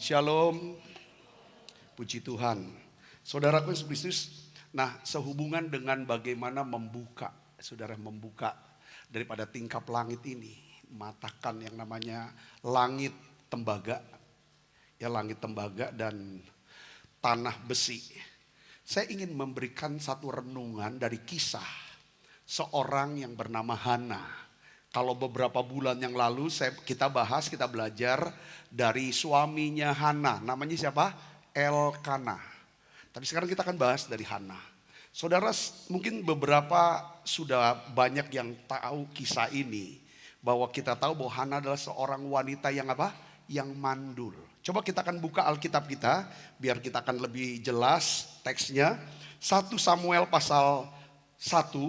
Shalom, puji Tuhan. Saudaraku Yesus Kristus, nah sehubungan dengan bagaimana saudara membuka daripada tingkap langit ini, matakan yang namanya langit tembaga, langit tembaga dan tanah besi. Saya ingin memberikan satu renungan dari kisah seorang yang bernama Hana. Kalau beberapa bulan yang lalu kita belajar dari suaminya Hana. Namanya siapa? Elkana. Tapi sekarang kita akan bahas dari Hana. Saudara, mungkin beberapa sudah banyak yang tahu kisah ini. Bahwa kita tahu bahwa Hana adalah seorang wanita yang apa? Yang mandul. Coba kita akan buka Alkitab kita, biar kita akan lebih jelas teksnya. 1 Samuel pasal 1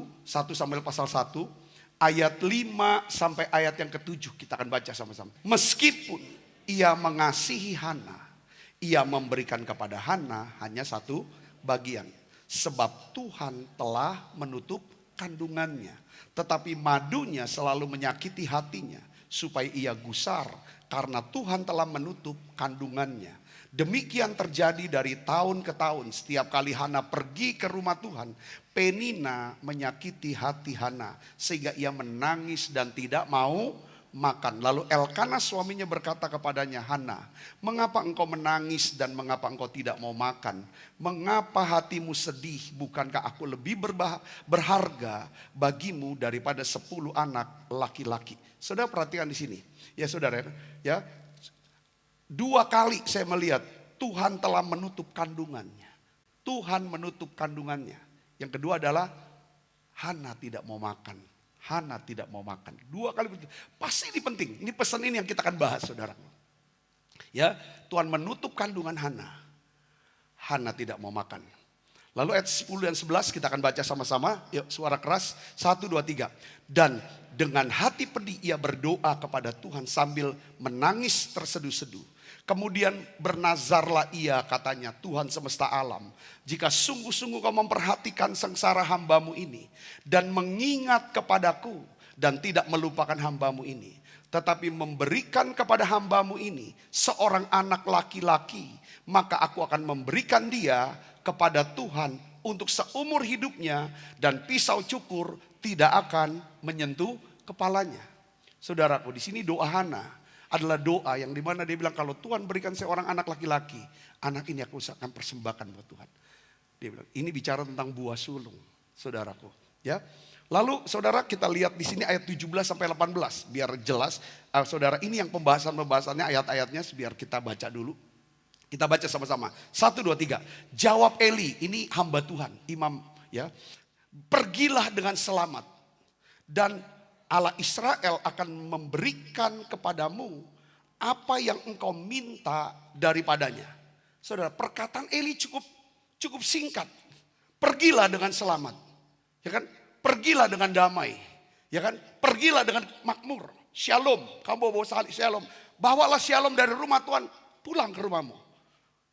ayat 5 sampai ayat yang ke-7 kita akan baca sama-sama. Meskipun ia mengasihi Hana, ia memberikan kepada Hana hanya satu bagian. Sebab Tuhan telah menutup kandungannya. Tetapi madunya selalu menyakiti hatinya. Supaya ia gusar karena Tuhan telah menutup kandungannya. Demikian terjadi dari tahun ke tahun. Setiap kali Hana pergi ke rumah Tuhan, Penina menyakiti hati Hana sehingga ia menangis dan tidak mau makan. Lalu Elkana suaminya berkata kepadanya, Hana, mengapa engkau menangis dan mengapa engkau tidak mau makan? Mengapa hatimu sedih? Bukankah aku lebih berharga bagimu daripada 10 anak laki-laki? Saudara perhatikan di sini. Ya saudara, ya. 2 kali saya melihat Tuhan telah menutup kandungannya. Tuhan menutup kandungannya. Yang kedua adalah Hana tidak mau makan. Hana tidak mau makan. 2 kali begitu. Pasti ini penting. Ini pesan ini yang kita akan bahas, saudara. Ya, Tuhan menutup kandungan Hana. Hana tidak mau makan. Lalu ayat 10 dan 11 kita akan baca sama-sama. Yuk, suara keras. 1, 2, 3. Dan dengan hati pedih ia berdoa kepada Tuhan sambil menangis terseduh-seduh. Kemudian bernazarlah ia, katanya, Tuhan semesta alam, jika sungguh-sungguh kau memperhatikan sengsara hambamu ini dan mengingat kepadaku dan tidak melupakan hambamu ini, tetapi memberikan kepada hambamu ini seorang anak laki-laki, maka aku akan memberikan dia kepada Tuhan untuk seumur hidupnya dan pisau cukur tidak akan menyentuh kepalanya. Saudaraku, di sini doa Hana adalah doa yang dimana dia bilang, kalau Tuhan berikan seorang anak laki-laki, anak ini aku akan persembahkan buat Tuhan. Dia bilang, ini bicara tentang buah sulung, saudaraku. Ya, lalu saudara kita lihat di sini ayat 17 sampai 18, biar jelas. Saudara, ini yang pembahasannya ayat-ayatnya, biar kita baca dulu. Kita baca sama-sama. 1, 2, 3. Jawab Eli, ini hamba Tuhan, imam. Ya, pergilah dengan selamat dan Allah Israel akan memberikan kepadamu apa yang engkau minta daripadanya. Saudara, perkataan Eli cukup singkat. Pergilah dengan selamat. Ya kan? Pergilah dengan damai. Ya kan? Pergilah dengan makmur. Shalom. Kamu bawa shalom. Bawalah shalom dari rumah Tuhan pulang ke rumahmu.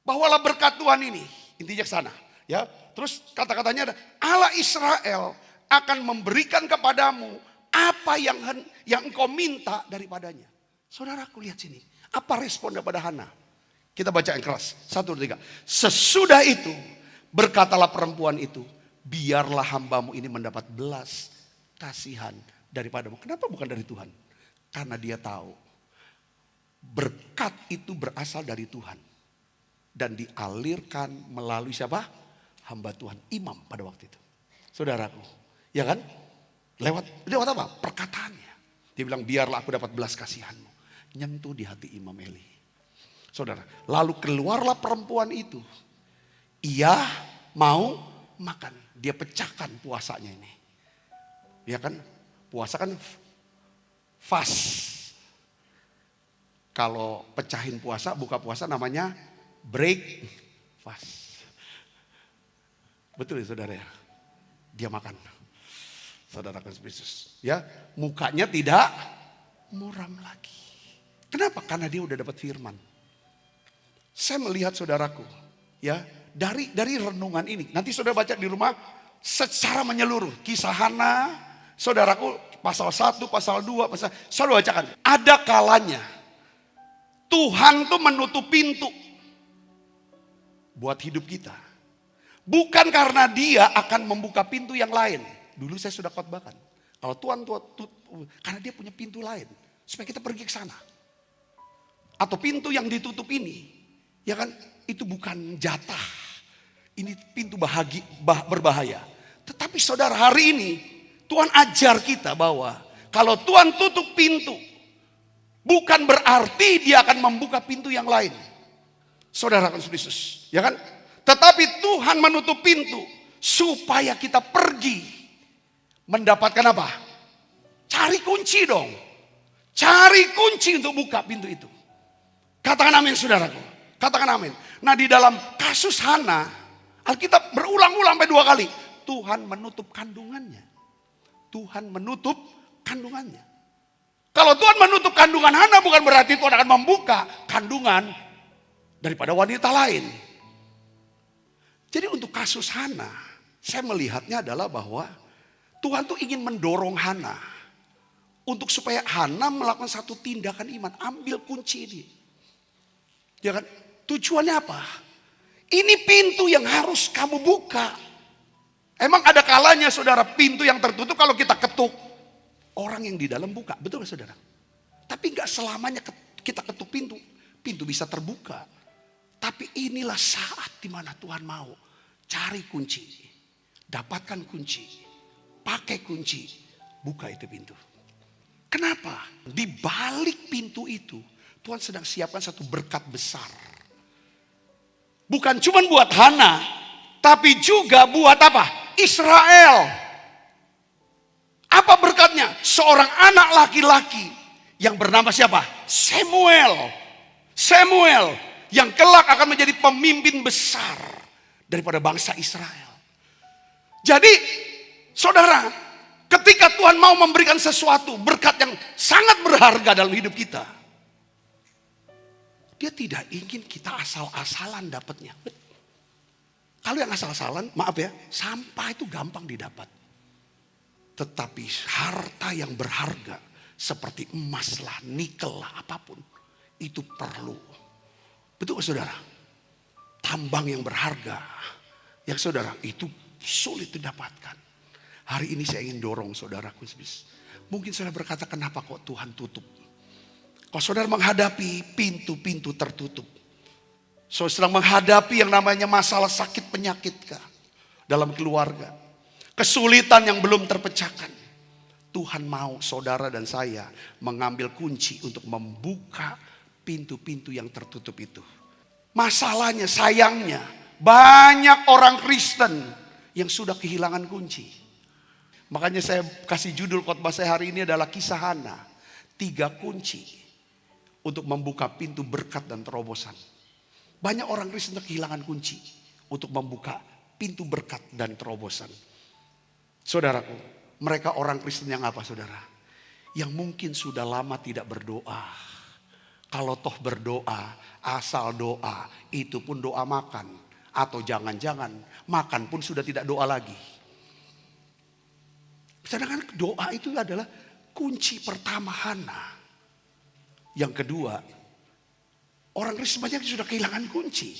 Bawalah berkat Tuhan ini. Intinya ke sana. Ya. Terus kata-katanya ada, Allah Israel akan memberikan kepadamu apa yang engkau minta daripadanya. Saudaraku, lihat sini. Apa respon daripada Hana? Kita baca yang keras. 1, 2, 3. Sesudah itu berkatalah perempuan itu, biarlah hambamu ini mendapat belas kasihan daripadamu. Kenapa bukan dari Tuhan? Karena dia tahu berkat itu berasal dari Tuhan. Dan dialirkan melalui siapa? Hamba Tuhan, imam pada waktu itu. Saudaraku, ya kan? Lewat apa? Perkataannya. Dia bilang, biarlah aku dapat belas kasihanmu. Nyentuh di hati Imam Eli. Saudara, lalu keluarlah perempuan itu. Ia mau makan. Dia pecahkan puasanya ini. Ya kan? Puasa kan fast. Kalau pecahin puasa, buka puasa namanya break fast. Betul ya saudara ya? Dia makan. Saudara Kristus, ya, mukanya tidak muram lagi. Kenapa? Karena dia udah dapat firman. Saya melihat saudaraku, ya, dari renungan ini. Nanti saudara baca di rumah secara menyeluruh. Kisah Hana, saudaraku, pasal 1, pasal 2, selalu bacakan. Ada kalanya Tuhan tuh menutup pintu buat hidup kita. Bukan karena dia akan membuka pintu yang lain. Dulu saya sudah khotbahkan. Kalau Tuhan karena dia punya pintu lain. Supaya kita pergi ke sana. Atau pintu yang ditutup ini. Ya kan, itu bukan jatah. Ini pintu berbahaya. Tetapi saudara, hari ini Tuhan ajar kita bahwa kalau Tuhan tutup pintu, bukan berarti dia akan membuka pintu yang lain. Saudara Yesus, ya kan? Tetapi Tuhan menutup pintu supaya kita pergi mendapatkan apa? Cari kunci dong. Cari kunci untuk buka pintu itu. Katakan amin saudaraku. Katakan amin. Nah, di dalam kasus Hana, Alkitab berulang-ulang sampai 2 kali. Tuhan menutup kandungannya. Tuhan menutup kandungannya. Kalau Tuhan menutup kandungan Hana, bukan berarti Tuhan akan membuka kandungan daripada wanita lain. Jadi untuk kasus Hana, saya melihatnya adalah bahwa Tuhan tuh ingin mendorong Hana untuk supaya Hana melakukan satu tindakan iman, ambil kunci ini. Ya kan? Tujuannya apa? Ini pintu yang harus kamu buka. Emang ada kalanya saudara, pintu yang tertutup kalau kita ketuk, orang yang di dalam buka, betul gak saudara? Tapi gak selamanya kita ketuk pintu, pintu bisa terbuka. Tapi inilah saat dimana Tuhan mau cari kunci, dapatkan kunci, pakai kunci, buka itu pintu. Kenapa? Di balik pintu itu Tuhan sedang siapkan satu berkat besar. Bukan cuma buat Hana, tapi juga buat apa? Israel. Apa berkatnya? Seorang anak laki-laki yang bernama siapa? Samuel. Samuel yang kelak akan menjadi pemimpin besar daripada bangsa Israel. Jadi saudara, ketika Tuhan mau memberikan sesuatu, berkat yang sangat berharga dalam hidup kita, dia tidak ingin kita asal-asalan dapatnya. Kalau yang asal-asalan, maaf ya, sampah itu gampang didapat. Tetapi harta yang berharga seperti emas lah, nikel lah, apapun, itu perlu. Betul saudara? Tambang yang berharga, yang saudara, itu sulit didapatkan. Hari ini saya ingin dorong saudaraku. Mungkin saudara berkata, kenapa kok Tuhan tutup? Kalau saudara menghadapi pintu-pintu tertutup, saudara sedang menghadapi yang namanya masalah sakit penyakit kah? Dalam keluarga, kesulitan yang belum terpecahkan, Tuhan mau saudara dan saya mengambil kunci untuk membuka pintu-pintu yang tertutup itu. Masalahnya, sayangnya, banyak orang Kristen yang sudah kehilangan kunci. Makanya saya kasih judul khotbah saya hari ini adalah kisah Hana. 3 kunci untuk membuka pintu berkat dan terobosan. Banyak orang Kristen kehilangan kunci untuk membuka pintu berkat dan terobosan. Saudaraku, mereka orang Kristen yang apa saudara? Yang mungkin sudah lama tidak berdoa. Kalau toh berdoa, asal doa, itu pun doa makan. Atau jangan-jangan makan pun sudah tidak doa lagi. Sedangkan doa itu adalah kunci pertama Hana. Yang kedua, orang Kristen banyak sudah kehilangan kunci.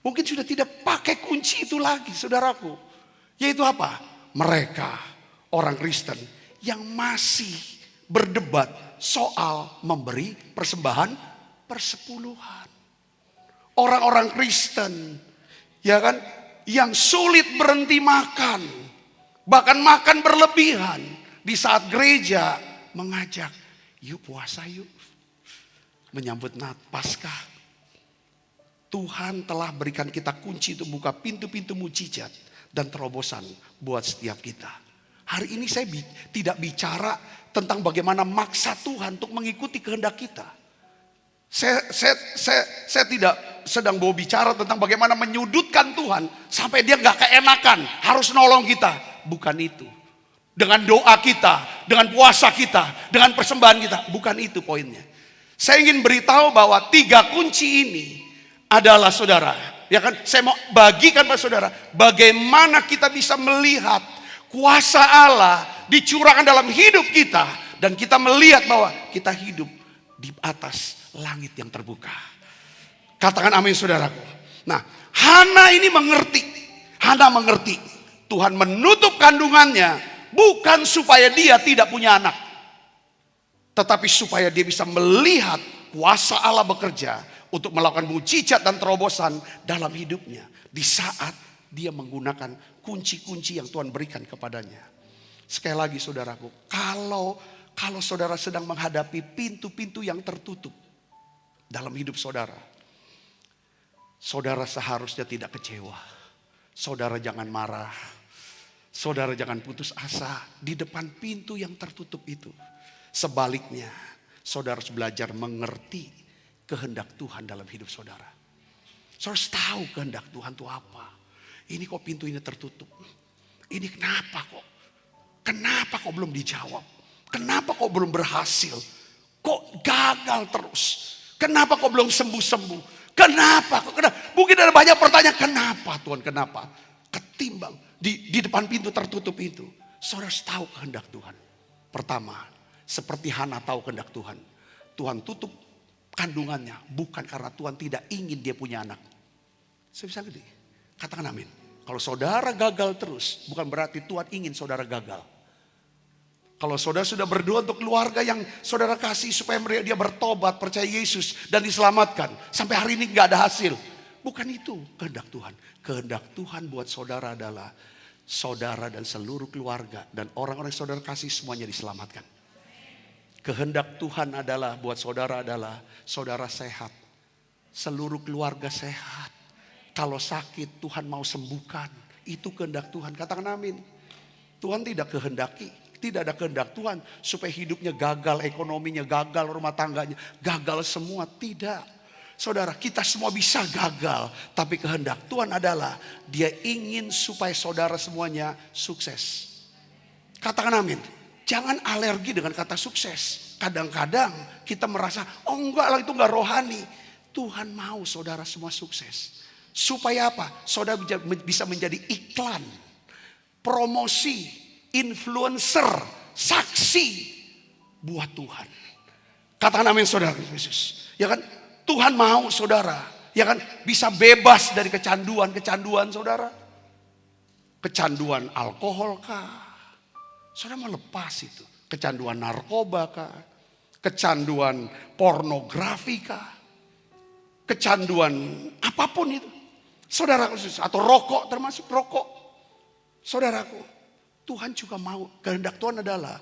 Mungkin sudah tidak pakai kunci itu lagi saudaraku. Yaitu apa? Mereka orang Kristen yang masih berdebat soal memberi persembahan persepuluhan. Orang-orang Kristen, ya kan, yang sulit berhenti makan, bahkan makan berlebihan di saat gereja mengajak, yuk puasa yuk, menyambut Paskah. Tuhan telah berikan kita kunci untuk buka pintu-pintu mujizat dan terobosan buat setiap kita. Hari ini saya tidak bicara tentang bagaimana maksa Tuhan untuk mengikuti kehendak kita. Saya tidak sedang mau bicara tentang bagaimana menyudutkan Tuhan sampai dia gak keenakan harus nolong kita. Bukan itu. Dengan doa kita, dengan puasa kita, dengan persembahan kita. Bukan itu poinnya. Saya ingin beritahu bahwa 3 kunci ini adalah saudara. Ya kan, saya mau bagikan pada saudara bagaimana kita bisa melihat kuasa Allah dicurahkan dalam hidup kita dan kita melihat bahwa kita hidup di atas langit yang terbuka. Katakan amin saudaraku. Nah, Hana ini mengerti. Hana mengerti. Tuhan menutup kandungannya bukan supaya dia tidak punya anak. Tetapi supaya dia bisa melihat kuasa Allah bekerja untuk melakukan mujizat dan terobosan dalam hidupnya. Di saat dia menggunakan kunci-kunci yang Tuhan berikan kepadanya. Sekali lagi saudaraku, kalau saudara sedang menghadapi pintu-pintu yang tertutup dalam hidup saudara, saudara seharusnya tidak kecewa. Saudara jangan marah. Saudara jangan putus asa di depan pintu yang tertutup itu. Sebaliknya, saudara harus belajar mengerti kehendak Tuhan dalam hidup saudara. Saudara harus tahu kehendak Tuhan itu apa. Ini kok pintu ini tertutup. Ini kenapa kok? Kenapa kok belum dijawab? Kenapa kok belum berhasil? Kok gagal terus? Kenapa kok belum sembuh-sembuh? Kenapa? Mungkin ada banyak pertanyaan. Kenapa Tuhan? Kenapa? Ketimbang di depan pintu tertutup itu. Saudara harus tahu kehendak Tuhan. Pertama, seperti Hana tahu kehendak Tuhan. Tuhan tutup kandungannya bukan karena Tuhan tidak ingin dia punya anak. Saya bisa gede. Katakan amin. Kalau saudara gagal terus, bukan berarti Tuhan ingin saudara gagal. Kalau saudara sudah berdoa untuk keluarga yang saudara kasih supaya dia bertobat, percaya Yesus dan diselamatkan. Sampai hari ini gak ada hasil. Bukan itu kehendak Tuhan. Kehendak Tuhan buat saudara adalah saudara dan seluruh keluarga dan orang-orang yang saudara kasih semuanya diselamatkan. Kehendak Tuhan adalah buat saudara sehat. Seluruh keluarga sehat. Kalau sakit Tuhan mau sembuhkan. Itu kehendak Tuhan. Katakan amin. Tuhan tidak kehendaki. Tidak ada kehendak Tuhan supaya hidupnya gagal, ekonominya gagal, rumah tangganya gagal semua. Tidak. Saudara, kita semua bisa gagal. Tapi kehendak Tuhan adalah dia ingin supaya saudara semuanya sukses. Katakan amin. Jangan alergi dengan kata sukses. Kadang-kadang kita merasa, oh enggak lah itu enggak rohani. Tuhan mau saudara semua sukses. Supaya apa? Saudara bisa menjadi iklan, promosi, influencer, saksi buat Tuhan. Katakan amin saudara Yesus. Ya kan? Tuhan mau saudara, ya kan, bisa bebas dari kecanduan saudara. Kecanduan alkohol kah? Saudara mau lepas itu. Kecanduan narkoba kah? Kecanduan pornografi kah? Kecanduan apapun itu. Saudara khusus atau rokok, termasuk rokok. Saudaraku, Tuhan juga mau, kehendak Tuhan adalah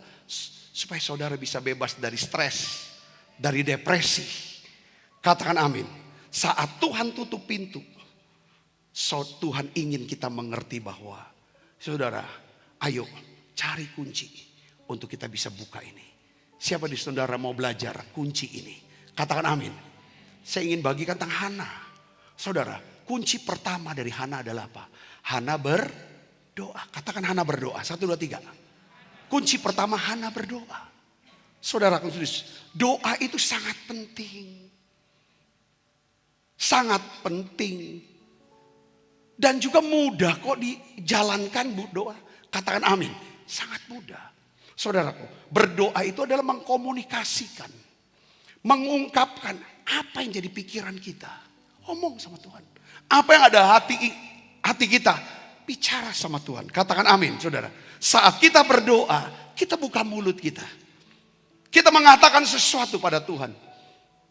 supaya saudara bisa bebas dari stres, dari depresi. Katakan amin. Saat Tuhan tutup pintu, Tuhan ingin kita mengerti bahwa saudara, ayo cari kunci untuk kita bisa buka ini. Siapa di saudara mau belajar kunci ini? Katakan amin. Saya ingin bagikan tentang Hana. Saudara, kunci pertama dari Hana adalah apa? Hana berdoa. Katakan Hana berdoa. 1, 2, 3. Kunci pertama Hana berdoa. Saudara kudus, doa itu sangat penting. Sangat penting. Dan juga mudah kok dijalankan doa. Katakan amin. Sangat mudah. Saudaraku, berdoa itu adalah mengkomunikasikan. Mengungkapkan apa yang jadi pikiran kita. Ngomong sama Tuhan. Apa yang ada hati kita. Bicara sama Tuhan. Katakan amin saudara. Saat kita berdoa, kita buka mulut kita. Kita mengatakan sesuatu pada Tuhan.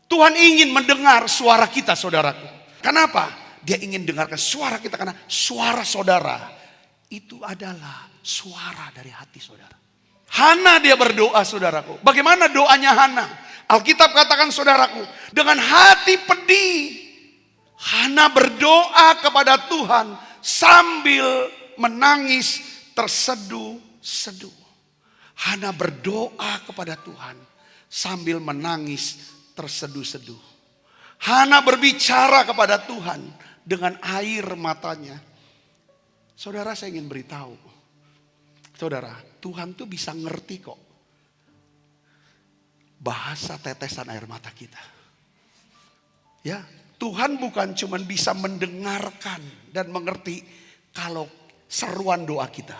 Tuhan ingin mendengar suara kita saudaraku. Kenapa? Dia ingin dengarkan suara kita. Karena suara saudara itu adalah suara dari hati saudara. Hana dia berdoa saudaraku. Bagaimana doanya Hana? Alkitab katakan saudaraku. Dengan hati pedih. Hana berdoa kepada Tuhan sambil menangis terseduh-seduh. Hana berdoa kepada Tuhan sambil menangis terseduh-seduh. Hana berbicara kepada Tuhan dengan air matanya. Saudara, saya ingin beritahu. Saudara, Tuhan tuh bisa ngerti kok bahasa tetesan air mata kita. Ya, Tuhan bukan cuma bisa mendengarkan dan mengerti kalau seruan doa kita.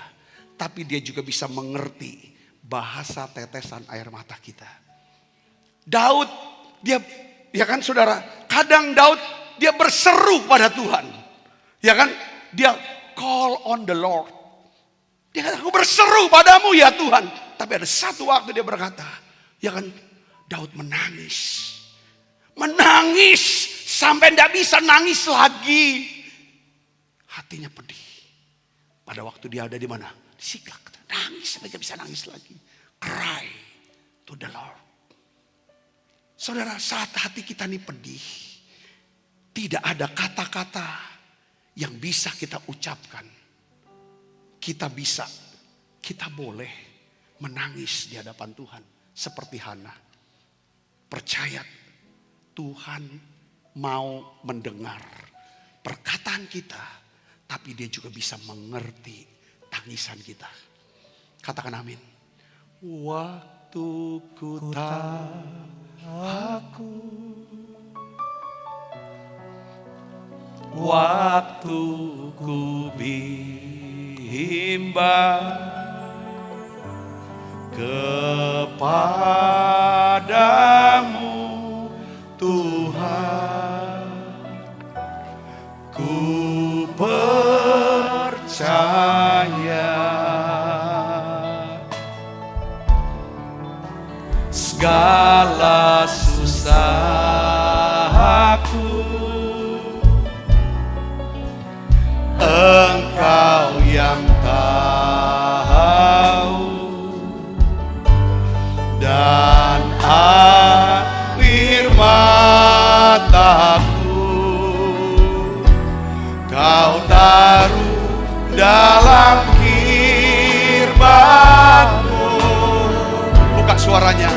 Tapi dia juga bisa mengerti bahasa tetesan air mata kita. Daud, dia Ya kan saudara, kadang Daud dia berseru pada Tuhan. Ya kan, dia call on the Lord. Dia kata, aku berseru padamu ya Tuhan. Tapi ada satu waktu dia berkata, ya kan, Daud menangis. Menangis sampai tidak bisa nangis lagi. Hatinya pedih. Pada waktu dia ada di mana? Di Siklag. Nangis sampai tidak bisa nangis lagi. Cry to the Lord. Saudara, saat hati kita ini pedih, tidak ada kata-kata yang bisa kita ucapkan. Kita boleh menangis di hadapan Tuhan. Seperti Hana. Percaya Tuhan mau mendengar perkataan kita. Tapi dia juga bisa mengerti tangisan kita. Katakan amin. Waktu ku aku, waktu ku bimbang kepadamu Tuhan, ku percaya segala susahku Engkau yang tahu, dan air mataku Kau taruh dalam kirbatmu. Buka suaranya.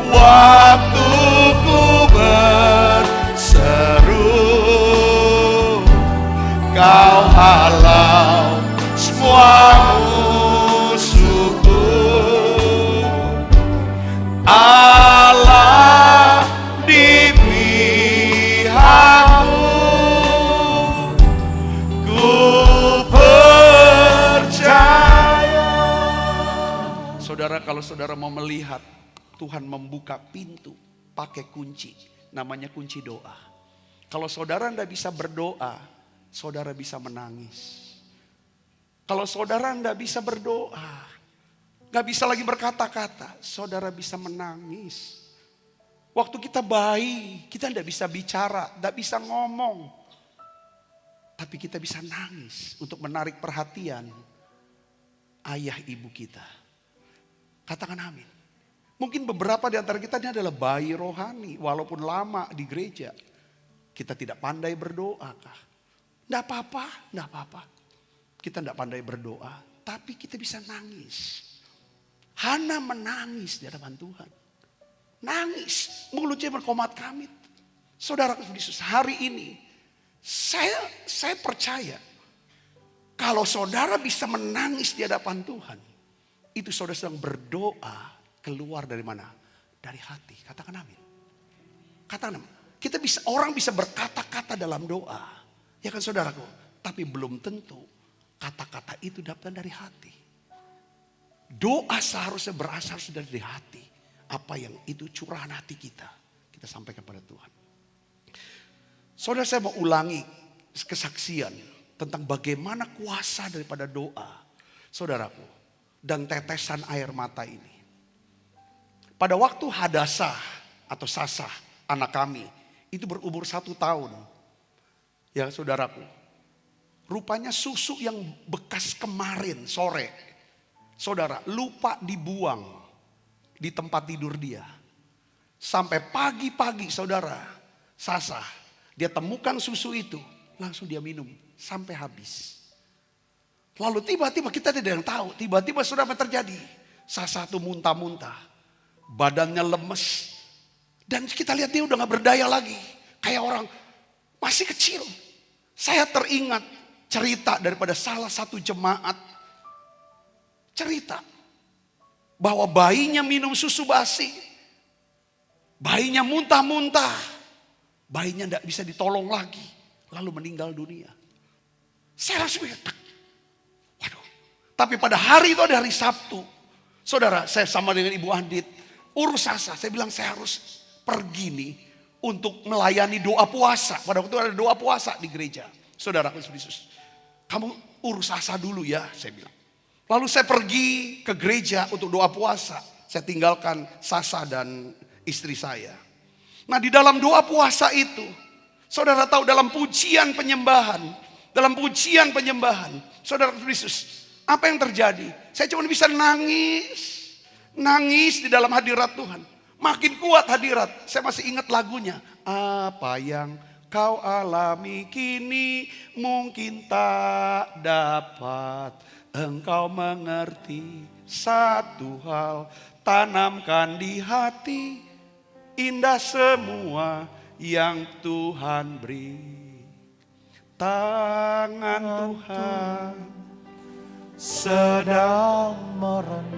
Waktu ku berseru, Kau halau semua musuhku. Allah di pihakku, ku percaya. Saudara, kalau saudara mau melihat Tuhan membuka pintu pakai kunci, namanya kunci doa. Kalau saudara tidak bisa berdoa, saudara bisa menangis. Kalau saudara tidak bisa berdoa, gak bisa lagi berkata-kata, saudara bisa menangis. Waktu kita bayi, kita tidak bisa bicara, tidak bisa ngomong. Tapi kita bisa nangis untuk menarik perhatian ayah ibu kita. Katakan amin. Mungkin beberapa di antara kita ini adalah bayi rohani, walaupun lama di gereja. Kita tidak pandai berdoa kah? Tidak apa-apa, tidak apa-apa. Kita tidak pandai berdoa, tapi kita bisa nangis. Hana menangis di hadapan Tuhan. Nangis, mulutnya berkomat kamit. Saudara Yesus, hari ini saya percaya kalau saudara bisa menangis di hadapan Tuhan, itu saudara sedang berdoa keluar dari mana? Dari hati. Katakan amin. Katakan amin. Orang bisa berkata-kata dalam doa. Ya kan saudaraku? Tapi belum tentu kata-kata itu datang dari hati. Doa seharusnya berasal dari hati. Apa yang itu curahan hati kita sampaikan pada Tuhan. Saudara, saya mau ulangi kesaksian tentang bagaimana kuasa daripada doa. Saudaraku, dan tetesan air mata ini. Pada waktu Hadasah atau Sasah, anak kami, itu berumur 1 tahun. Ya saudaraku, rupanya susu yang bekas kemarin sore, saudara, lupa dibuang di tempat tidur dia. Sampai pagi-pagi saudara, Sasah, dia temukan susu itu, langsung dia minum sampai habis. Lalu tiba-tiba kita tidak ada yang tahu, tiba-tiba sudah apa terjadi. Sasah itu muntah-muntah. Badannya lemes. Dan kita lihat dia udah gak berdaya lagi. Kayak orang masih kecil. Saya teringat cerita daripada salah satu jemaat. Cerita. Bahwa bayinya minum susu basi. Bayinya muntah-muntah. Bayinya gak bisa ditolong lagi. Lalu meninggal dunia. Saya langsung ingat. Waduh. Tapi pada hari itu ada hari Sabtu. Saudara, saya sama dengan Ibu Andit. Urus Sasah, saya bilang saya harus pergi nih untuk melayani doa puasa. Pada waktu itu ada doa puasa di gereja. Saudaraku Yesus, kamu urus Sasa dulu ya, saya bilang. Lalu saya pergi ke gereja untuk doa puasa. Saya tinggalkan Sasa dan istri saya. Nah, di dalam doa puasa itu, saudara tahu dalam pujian penyembahan, saudara Yesus, apa yang terjadi? Saya cuma bisa nangis di dalam hadirat Tuhan. Makin kuat hadirat. Saya masih ingat lagunya. Apa yang kau alami kini mungkin tak dapat engkau mengerti. Satu hal tanamkan di hati, indah semua yang Tuhan beri. Tangan Tuhan sedang merendah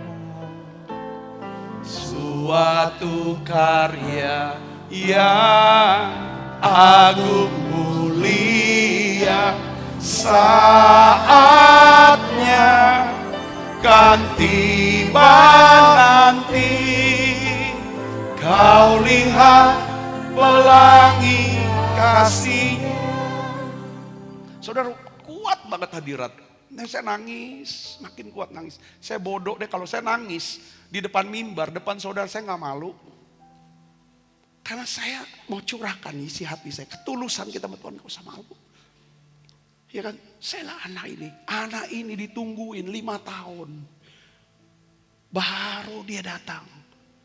suatu karya yang agung mulia. Saatnya kan tiba nanti, kau lihat pelangi kasih-Nya. Saudara, kuat banget hadirat. Nah, saya nangis, makin kuat nangis. Saya bodoh deh kalau saya nangis di depan mimbar, depan saudara, saya gak malu. Karena saya mau curahkan isi hati saya. Ketulusan kita sama Tuhan, gak usah malu. Ya kan, saya lah anak ini ditungguin 5 tahun. Baru dia datang.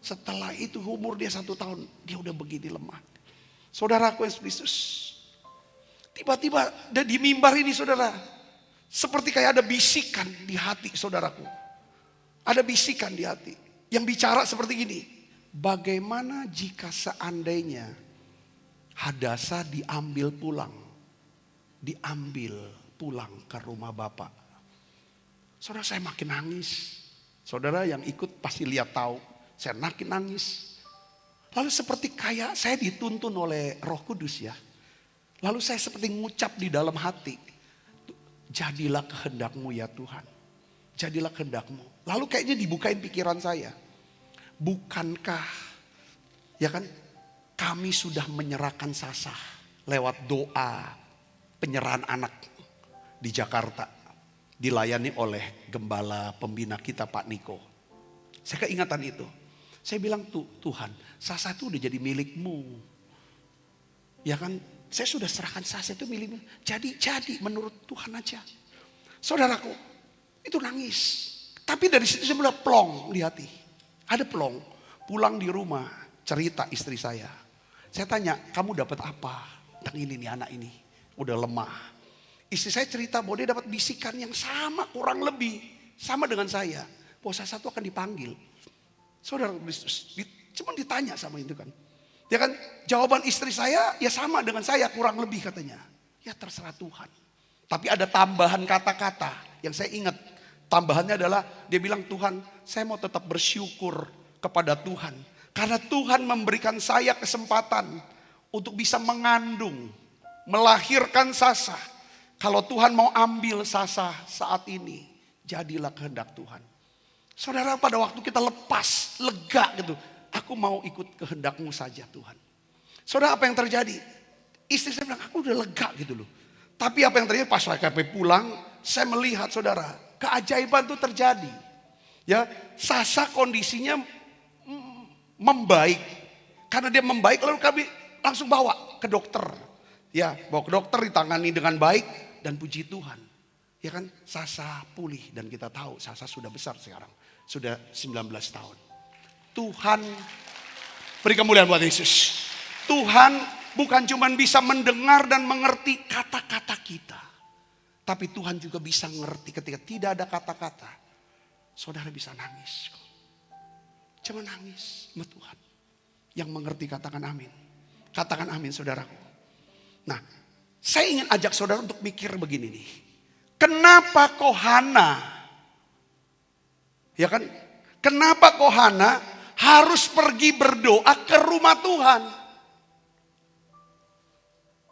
Setelah itu umur dia 1 tahun, dia udah begini lemah. Saudaraku Yesus, tiba-tiba di mimbar ini saudara, seperti kayak ada bisikan di hati saudaraku. Ada bisikan di hati yang bicara seperti gini. Bagaimana jika seandainya Hadasa diambil pulang ke rumah Bapak? Saudara, saya makin nangis. Saudara yang ikut pasti lihat tahu, saya makin nangis. Lalu seperti kayak saya dituntun oleh Roh Kudus ya. Lalu saya seperti ngucap di dalam hati, jadilah kehendak-Mu ya Tuhan. Jadilah kehendak-Mu. Lalu kayaknya dibukain pikiran saya. Bukankah ya kan kami sudah menyerahkan Sasa lewat doa penyerahan anak di Jakarta. Dilayani oleh gembala pembina kita Pak Niko. Saya keingatan itu. Saya bilang Tuhan, Sasa itu udah jadi milik-Mu. Ya kan, saya sudah serahkan Sasa itu milik-Mu. Jadi menurut Tuhan aja. Saudaraku, itu nangis. Tapi dari situ saya mulai plong di hati. Ada plong. Pulang di rumah, cerita istri saya. Saya tanya, kamu dapat apa? Tentang ini nih, anak ini. Udah lemah. Istri saya cerita bahwa dia dapat bisikan yang sama, kurang lebih. Sama dengan saya. Bahwa Sasa itu akan dipanggil. Saudara, cuma ditanya sama itu kan. Ya kan, jawaban istri saya ya sama dengan saya, kurang lebih katanya. Ya terserah Tuhan. Tapi ada tambahan kata-kata yang saya ingat. Tambahannya adalah dia bilang, Tuhan, saya mau tetap bersyukur kepada Tuhan. Karena Tuhan memberikan saya kesempatan untuk bisa mengandung, melahirkan Sasa. Kalau Tuhan mau ambil Sasa saat ini, jadilah kehendak Tuhan. Saudara, pada waktu kita lepas, lega gitu. Aku mau ikut kehendak-Mu saja Tuhan. Saudara, apa yang terjadi? Istri saya bilang, aku udah lega gitu loh. Tapi apa yang terjadi pas saya pulang, saya melihat saudara, keajaiban itu terjadi. Ya, Sasa kondisinya membaik. Karena dia membaik, lalu kami langsung bawa ke dokter. Ya, bawa ke dokter, ditangani dengan baik dan puji Tuhan. Ya kan, Sasa pulih dan kita tahu Sasa sudah besar sekarang. Sudah 19 tahun. Tuhan beri kemuliaan buat Yesus. Tuhan bukan cuma bisa mendengar dan mengerti kata-kata kita. Tapi Tuhan juga bisa mengerti ketika tidak ada kata-kata. Saudara bisa nangis. Cuma nangis sama Tuhan. Yang mengerti katakan amin. Katakan amin saudaraku. Nah, saya ingin ajak saudara untuk mikir begini nih. Kenapa kok Hana? Ya kan? Kenapa kok Hana harus pergi berdoa ke rumah Tuhan?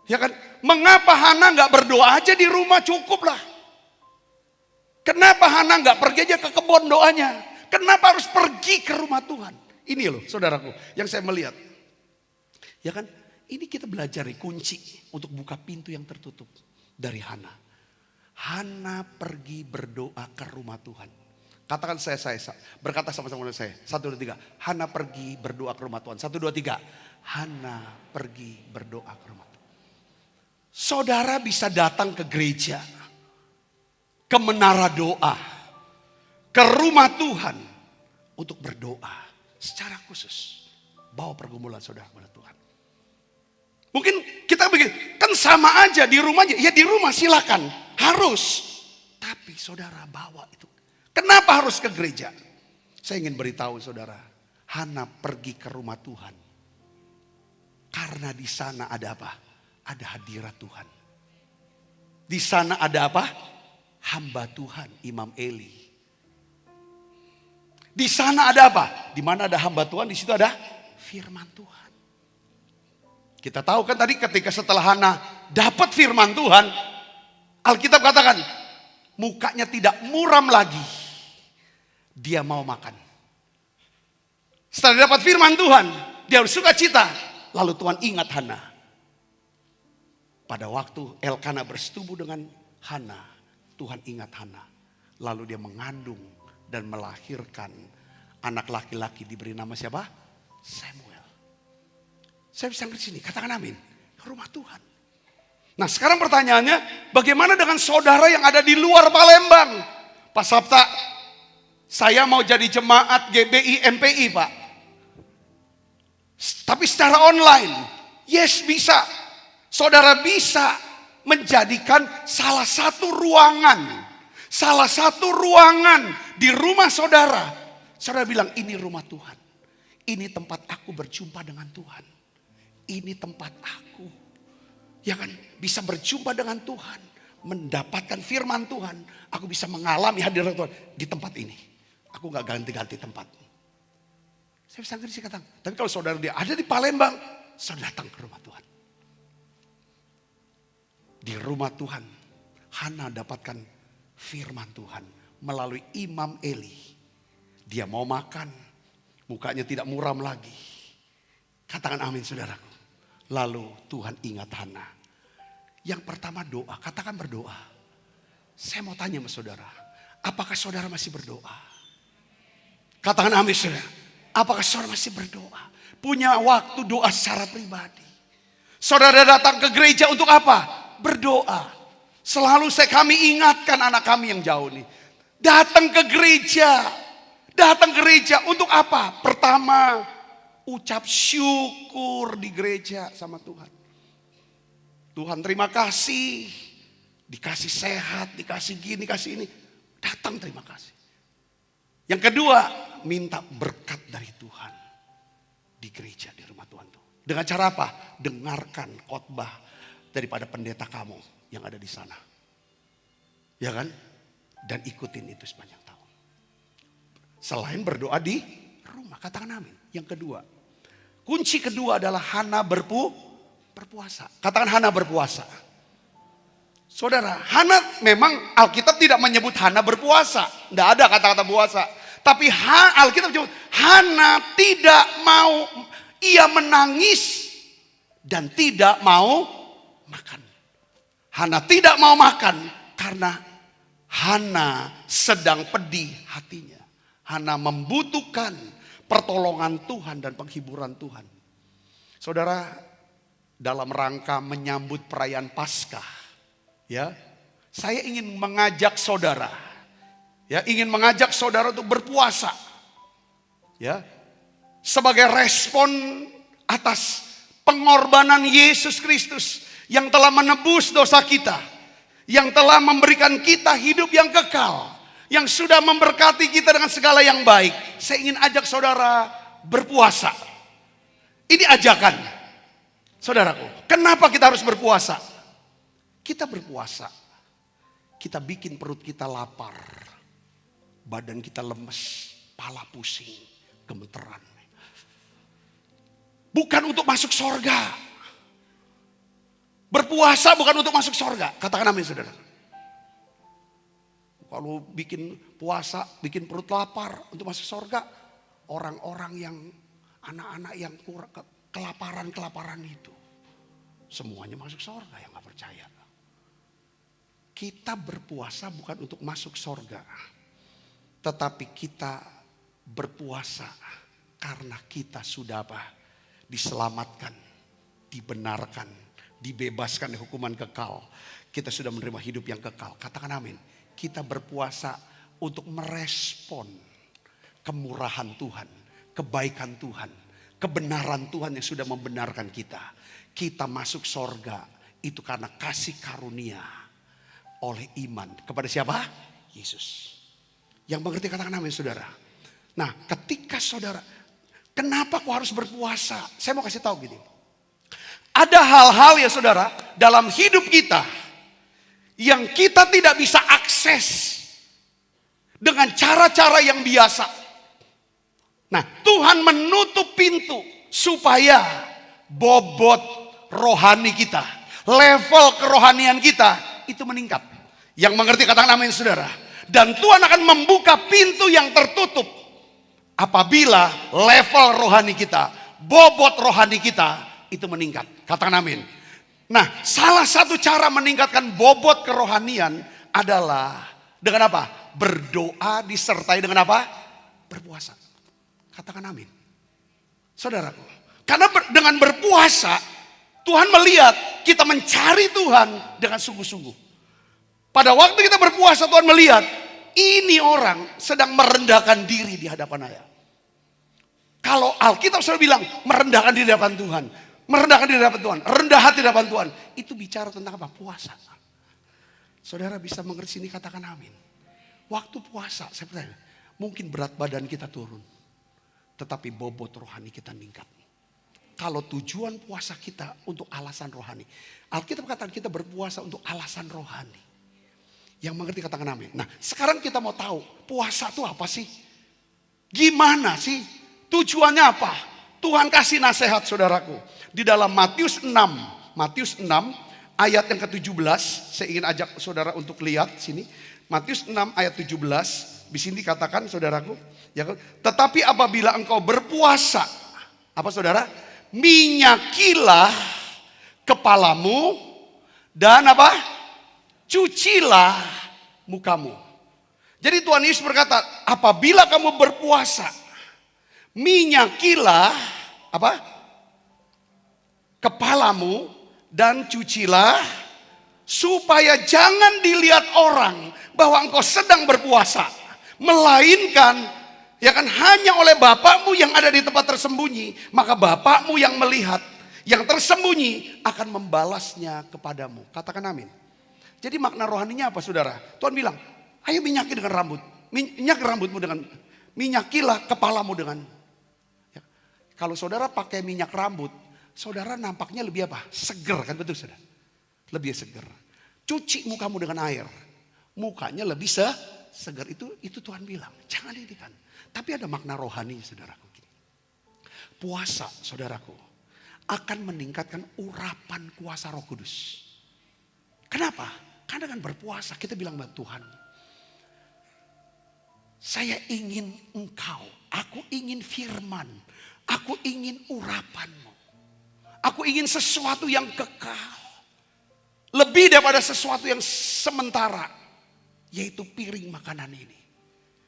Ya kan? Mengapa Hana gak berdoa aja di rumah, cukup lah. Kenapa Hana gak pergi aja ke kebun doanya? Kenapa harus pergi ke rumah Tuhan? Ini loh saudaraku yang saya melihat. Ya kan? ini kita belajar kunci untuk buka pintu yang tertutup dari Hana. Hana pergi berdoa ke rumah Tuhan. Katakan saya berkata sama-sama dengan saya. 1, 2, 3. Hana pergi berdoa ke rumah Tuhan. 1, 2, 3. Hana pergi berdoa ke rumah Tuhan. Saudara bisa datang ke gereja, ke menara doa, ke rumah Tuhan untuk berdoa secara khusus. Bawa pergumulan saudara kepada Tuhan. Mungkin kita begini, kan sama aja di rumah aja. Ya di rumah silakan, harus. Tapi saudara bawa itu. Kenapa harus ke gereja? Saya ingin beritahu saudara, Hana pergi ke rumah Tuhan. Karena di sana ada apa? Ada hadirat Tuhan. Di sana ada apa? Hamba Tuhan, Imam Eli. Di sana ada apa? Di mana ada hamba Tuhan, di situ ada firman Tuhan. Kita tahu kan tadi ketika setelah Hana dapat firman Tuhan, Alkitab katakan mukanya tidak muram lagi. Dia mau makan. Setelah dapat firman Tuhan, dia harus sukacita. Lalu Tuhan ingat Hana. Pada waktu Elkana bersetubuh dengan Hana, Tuhan ingat Hana. Lalu dia mengandung dan melahirkan anak laki-laki, diberi nama siapa? Samuel. Saya bisa ngerti sini, katakan amin. Ke rumah Tuhan. Nah sekarang pertanyaannya, bagaimana dengan saudara yang ada di luar Palembang? Pak Sabta, saya mau jadi jemaat GBI MPI Pak. Tapi secara online, yes bisa. Saudara bisa menjadikan salah satu ruangan di rumah saudara. Saudara bilang ini rumah Tuhan. Ini tempat aku berjumpa dengan Tuhan. Ini tempat aku. Ya kan, bisa berjumpa dengan Tuhan. Mendapatkan firman Tuhan. Aku bisa mengalami hadirat Tuhan di tempat ini. Aku gak ganti-ganti tempat. Saya bisa ngerti katakan. Tapi kalau saudara dia ada di Palembang, saudara datang ke rumah Tuhan. Di rumah Tuhan, Hana dapatkan firman Tuhan melalui Imam Eli. Dia mau makan, mukanya tidak muram lagi. Katakan amin saudaraku. Lalu Tuhan ingat Hana. Yang pertama doa, katakan berdoa. Saya mau tanya sama saudara, apakah saudara masih berdoa? Katakan amin saudara. Apakah saudara masih berdoa? Punya waktu doa secara pribadi. Saudara datang ke gereja untuk apa? Berdoa. Selalu kami ingatkan anak kami yang jauh nih. Datang ke gereja. Datang ke gereja untuk apa? Pertama, ucap syukur di gereja sama Tuhan. Tuhan terima kasih. Dikasih sehat, dikasih gini, dikasih ini. Datang terima kasih. Yang kedua, minta berkat dari Tuhan. Di gereja, di rumah Tuhan tuh. Dengan cara apa? Dengarkan khotbah daripada pendeta kamu yang ada di sana. Ya kan? Dan ikutin itu sepanjang tahun. Selain berdoa di rumah, katakan amin. Yang kedua, kunci kedua adalah Hana berpuasa. Katakan Hana berpuasa. Saudara, Hana memang Alkitab tidak menyebut Hana berpuasa. Tidak ada kata-kata puasa. Tapi Alkitab menyebut Hana tidak mau, ia menangis dan tidak mau makan. Hana tidak mau makan karena Hana sedang pedih hatinya. Hana membutuhkan pertolongan Tuhan dan penghiburan Tuhan. Saudara, dalam rangka menyambut perayaan Paskah, ya, saya ingin mengajak saudara, ya, ingin mengajak saudara untuk berpuasa, ya, sebagai respon atas pengorbanan Yesus Kristus yang telah menebus dosa kita, yang telah memberikan kita hidup yang kekal, yang sudah memberkati kita dengan segala yang baik. Saya ingin ajak saudara berpuasa. Ini ajakan, saudaraku. Kenapa kita harus berpuasa? Kita berpuasa, kita bikin perut kita lapar, badan kita lemes, pala pusing, gemeteran. Bukan untuk masuk sorga. Berpuasa bukan untuk masuk sorga. Katakan amin saudara. Kalau bikin puasa, bikin perut lapar untuk masuk sorga. Orang-orang yang, anak-anak yang kelaparan itu. Semuanya masuk surga yang gak percaya. Kita berpuasa bukan untuk masuk surga. Tetapi kita berpuasa karena kita sudah apa? Diselamatkan, dibenarkan, dibebaskan dari hukuman kekal. Kita sudah menerima hidup yang kekal. Katakan amin. Kita berpuasa untuk merespon kemurahan Tuhan, kebaikan Tuhan, kebenaran Tuhan yang sudah membenarkan kita. Kita masuk sorga itu karena kasih karunia oleh iman. Kepada siapa? Yesus. Yang mengerti katakan amin saudara. Nah ketika saudara, kenapa kau harus berpuasa? Saya mau kasih tahu gini. Ada hal-hal ya saudara dalam hidup kita yang kita tidak bisa akses dengan cara-cara yang biasa. Nah, Tuhan menutup pintu supaya bobot rohani kita, level kerohanian kita itu meningkat. Yang mengerti katakan amin saudara. Dan Tuhan akan membuka pintu yang tertutup apabila level rohani kita, bobot rohani kita itu meningkat. Katakan amin. Nah, salah satu cara meningkatkan bobot kerohanian adalah dengan apa? Berdoa disertai dengan apa? Berpuasa. Katakan amin. Saudaraku, karena dengan berpuasa Tuhan melihat kita mencari Tuhan dengan sungguh-sungguh. Pada waktu kita berpuasa Tuhan melihat ini orang sedang merendahkan diri di hadapan Ayah. Kalau Alkitab selalu bilang merendahkan diri di hadapan Tuhan, merendahkan diri di hadapan Tuhan, rendah hati di hadapan Tuhan, itu bicara tentang apa? Puasa. Saudara bisa mengerti ini katakan amin. Waktu puasa, saya bertanya, mungkin berat badan kita turun. Tetapi bobot rohani kita meningkat. Kalau tujuan puasa kita untuk alasan rohani. Alkitab katakan kita berpuasa untuk alasan rohani. Yang mengerti katakan amin. Nah sekarang kita mau tahu puasa itu apa sih? Gimana sih? Tujuannya apa? Tuhan kasih nasihat saudaraku. Di dalam Matius 6 ayat yang ke-17. Saya ingin ajak saudara untuk lihat sini. Matius 6 ayat 17. Di sini katakan saudaraku. Ya, tetapi apabila engkau berpuasa. Apa saudara? Minyakilah kepalamu. Dan apa? Cucilah mukamu. Jadi Tuhan Yesus berkata. Apabila kamu berpuasa. Minyakilah apa? Kepalamu. Dan cucilah. Supaya jangan dilihat orang. Bahwa engkau sedang berpuasa. Melainkan ya kan hanya oleh Bapakmu yang ada di tempat tersembunyi. Maka Bapakmu yang melihat yang tersembunyi akan membalasnya kepadamu. Katakan amin. Jadi makna rohaninya apa saudara? Tuhan bilang, ayo minyaki dengan rambut. Minyak rambutmu dengan, minyakilah kepalamu dengan. Ya. Kalau saudara pakai minyak rambut, saudara nampaknya lebih apa? Seger kan, betul saudara? Lebih seger. Cuci mukamu dengan air. Mukanya lebih segar. Itu Tuhan bilang, jangan ini kan. Tapi ada makna rohani saudaraku. Puasa saudaraku akan meningkatkan urapan kuasa Roh Kudus. Kenapa? Karena dengan berpuasa kita bilang kepada Tuhan, saya ingin Engkau, aku ingin firman, aku ingin urapanmu. Aku ingin sesuatu yang kekal. Lebih daripada sesuatu yang sementara. Yaitu piring makanan ini.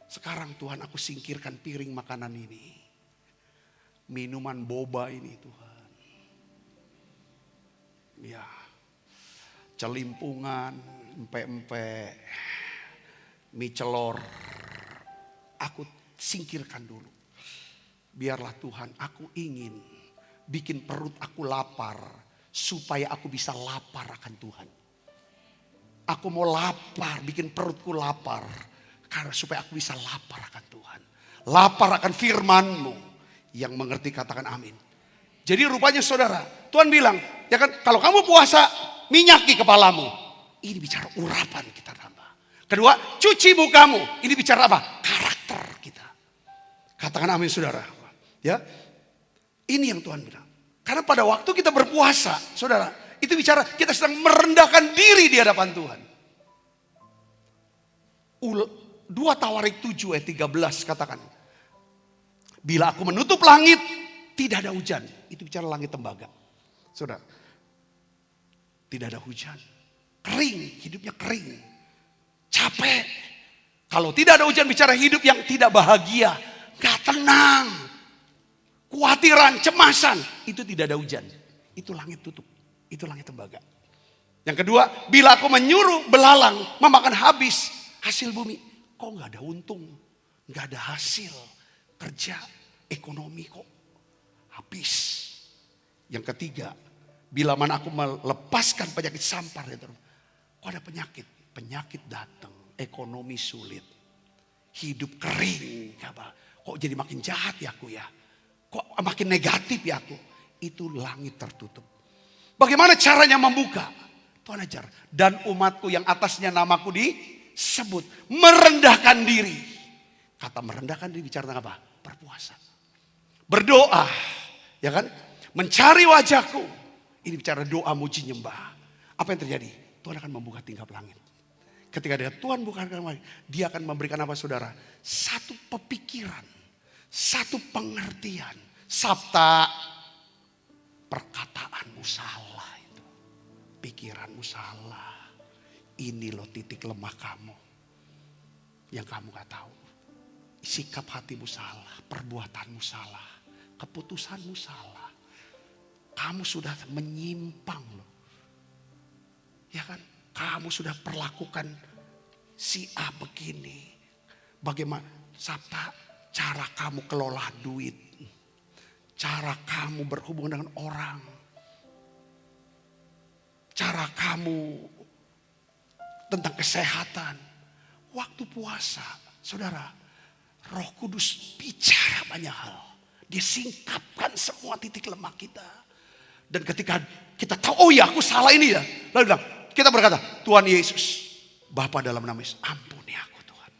Sekarang Tuhan aku singkirkan piring makanan ini. Minuman boba ini Tuhan. Ya. Celimpungan, empek-empek, mie celor. Aku singkirkan dulu. Biarlah Tuhan aku ingin bikin perut aku lapar. Supaya aku bisa lapar akan Tuhan. Aku mau lapar, bikin perutku lapar. Karena supaya aku bisa lapar akan Tuhan. Lapar akan firman-Mu. Yang mengerti katakan amin. Jadi rupanya saudara, Tuhan bilang, ya kan kalau kamu puasa, minyaki kepalamu. Ini bicara urapan kita tambah. Kedua, cuci mukamu. Ini bicara apa? Karakter kita. Katakan amin saudara. Ya, ini yang Tuhan bilang. Karena pada waktu kita berpuasa, saudara, itu bicara kita sedang merendahkan diri di hadapan Tuhan. 2 Tawarik 7 ayat 13 katakan. Bila aku menutup langit, tidak ada hujan. Itu bicara langit tembaga. Saudara, tidak ada hujan. Kering, hidupnya kering. Capek. Kalau tidak ada hujan, bicara hidup yang tidak bahagia. Gak tenang. Kuatiran, cemasan. Itu tidak ada hujan. Itu langit tutup. Itu langit tembaga. Yang kedua, bila aku menyuruh belalang memakan habis hasil bumi. Kok gak ada untung? Gak ada hasil kerja, ekonomi kok habis. Yang ketiga, bila mana aku melepaskan penyakit sampar. Kok ada penyakit? Penyakit datang, ekonomi sulit. Hidup kering. Kok jadi makin jahat ya aku ya? Kok makin negatif ya aku? Itu langit tertutup. Bagaimana caranya membuka? Tuhan ajar. Dan umatku yang atasnya namaku disebut. Merendahkan diri. Kata merendahkan diri bicara tentang apa? Berpuasa. Berdoa. Ya kan? Mencari wajahku. Ini bicara doa muji nyembah. Apa yang terjadi? Tuhan akan membuka tingkap langit. Ketika Tuhan buka tingkap langit. Dia akan memberikan apa saudara? Satu pepikiran. Satu pengertian. Sabta. Perkataanmu salah. Pikiranmu salah. Ini loh titik lemah kamu. Yang kamu gak tahu. Sikap hatimu salah. Perbuatanmu salah. Keputusanmu salah. Kamu sudah menyimpang loh. Ya kan? Kamu sudah perlakukan si A begini. Bagaimana? Sabta, cara kamu kelola duit. Cara kamu berhubungan dengan orang. Cara kamu tentang kesehatan. Waktu puasa, saudara, Roh Kudus bicara banyak hal. Dia singkapkan semua titik lemah kita. Dan ketika kita tahu, oh ya aku salah ini ya. Lalu kita berkata, Tuhan Yesus, Bapa dalam nama Yesus, ampuni aku Tuhan.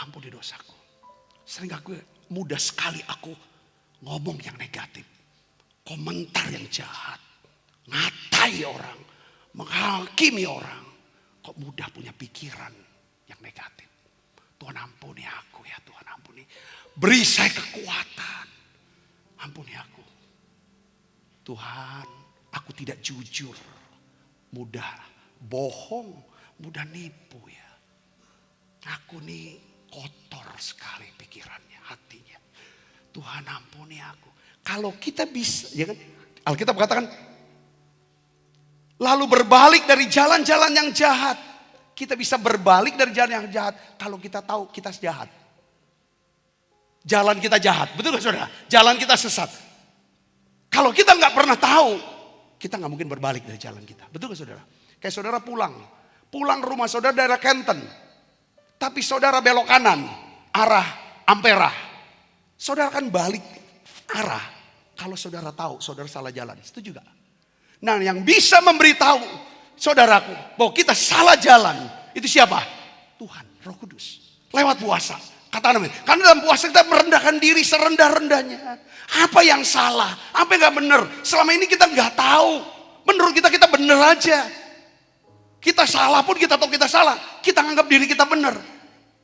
Ampuni dosaku. Sering aku mudah sekali aku ngomong yang negatif. Komentar yang jahat. Ngatai orang, menghakimi orang. Kok mudah punya pikiran yang negatif. Tuhan ampuni aku ya Tuhan ampuni. Beri saya kekuatan. Ampuni aku. Tuhan, aku tidak jujur. Mudah bohong, mudah nipu ya. Aku nih kotor sekali pikirannya, hatinya. Tuhan ampuni aku. Kalau kita bisa, ya kan? Alkitab katakan, lalu berbalik dari jalan-jalan yang jahat. Kita bisa berbalik dari jalan yang jahat. Kalau kita tahu kita jahat. Jalan kita jahat. Betul gak saudara? Jalan kita sesat. Kalau kita gak pernah tahu. Kita gak mungkin berbalik dari jalan kita. Betul gak saudara? Kayak saudara pulang. Pulang rumah saudara daerah Kenten. Tapi saudara belok kanan. Arah Ampera. Saudara kan balik arah. Kalau saudara tahu saudara salah jalan. Setuju gak? Nah yang bisa memberitahu saudaraku bahwa kita salah jalan. Itu siapa? Tuhan, Roh Kudus. Lewat puasa. Katakan amin. Karena dalam puasa kita merendahkan diri serendah-rendahnya. Apa yang salah? Apa yang gak benar? Selama ini kita gak tahu. Menurut kita benar aja. Kita salah pun kita tahu kita salah. Kita anggap diri kita benar.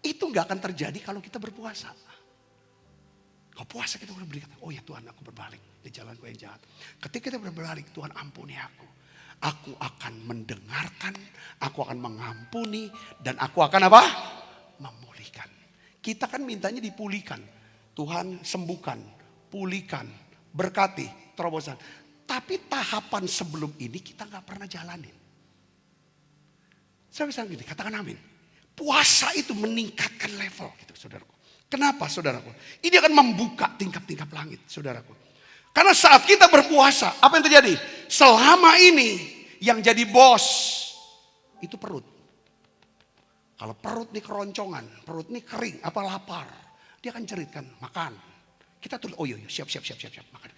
Itu gak akan terjadi kalau kita berpuasa. Kalau puasa kita boleh berikan, oh ya Tuhan aku berbalik di jalanku yang jahat. Ketika kita berbalik, Tuhan ampuni aku. Aku akan mendengarkan, aku akan mengampuni, dan aku akan apa? Memulihkan. Kita kan mintanya dipulihkan. Tuhan sembuhkan, pulihkan, berkati, terobosan. Tapi tahapan sebelum ini kita gak pernah jalanin. Saya bisa gini, katakan amin. Puasa itu meningkatkan level gitu saudaraku. Kenapa saudaraku? Ini akan membuka tingkap-tingkap langit saudaraku. Karena saat kita berpuasa, apa yang terjadi? Selama ini yang jadi bos itu perut. Kalau perut nih keroncongan, perut nih kering, apa lapar. Dia akan ceritkan, makan. Kita tulis, oh iya, siap, makan.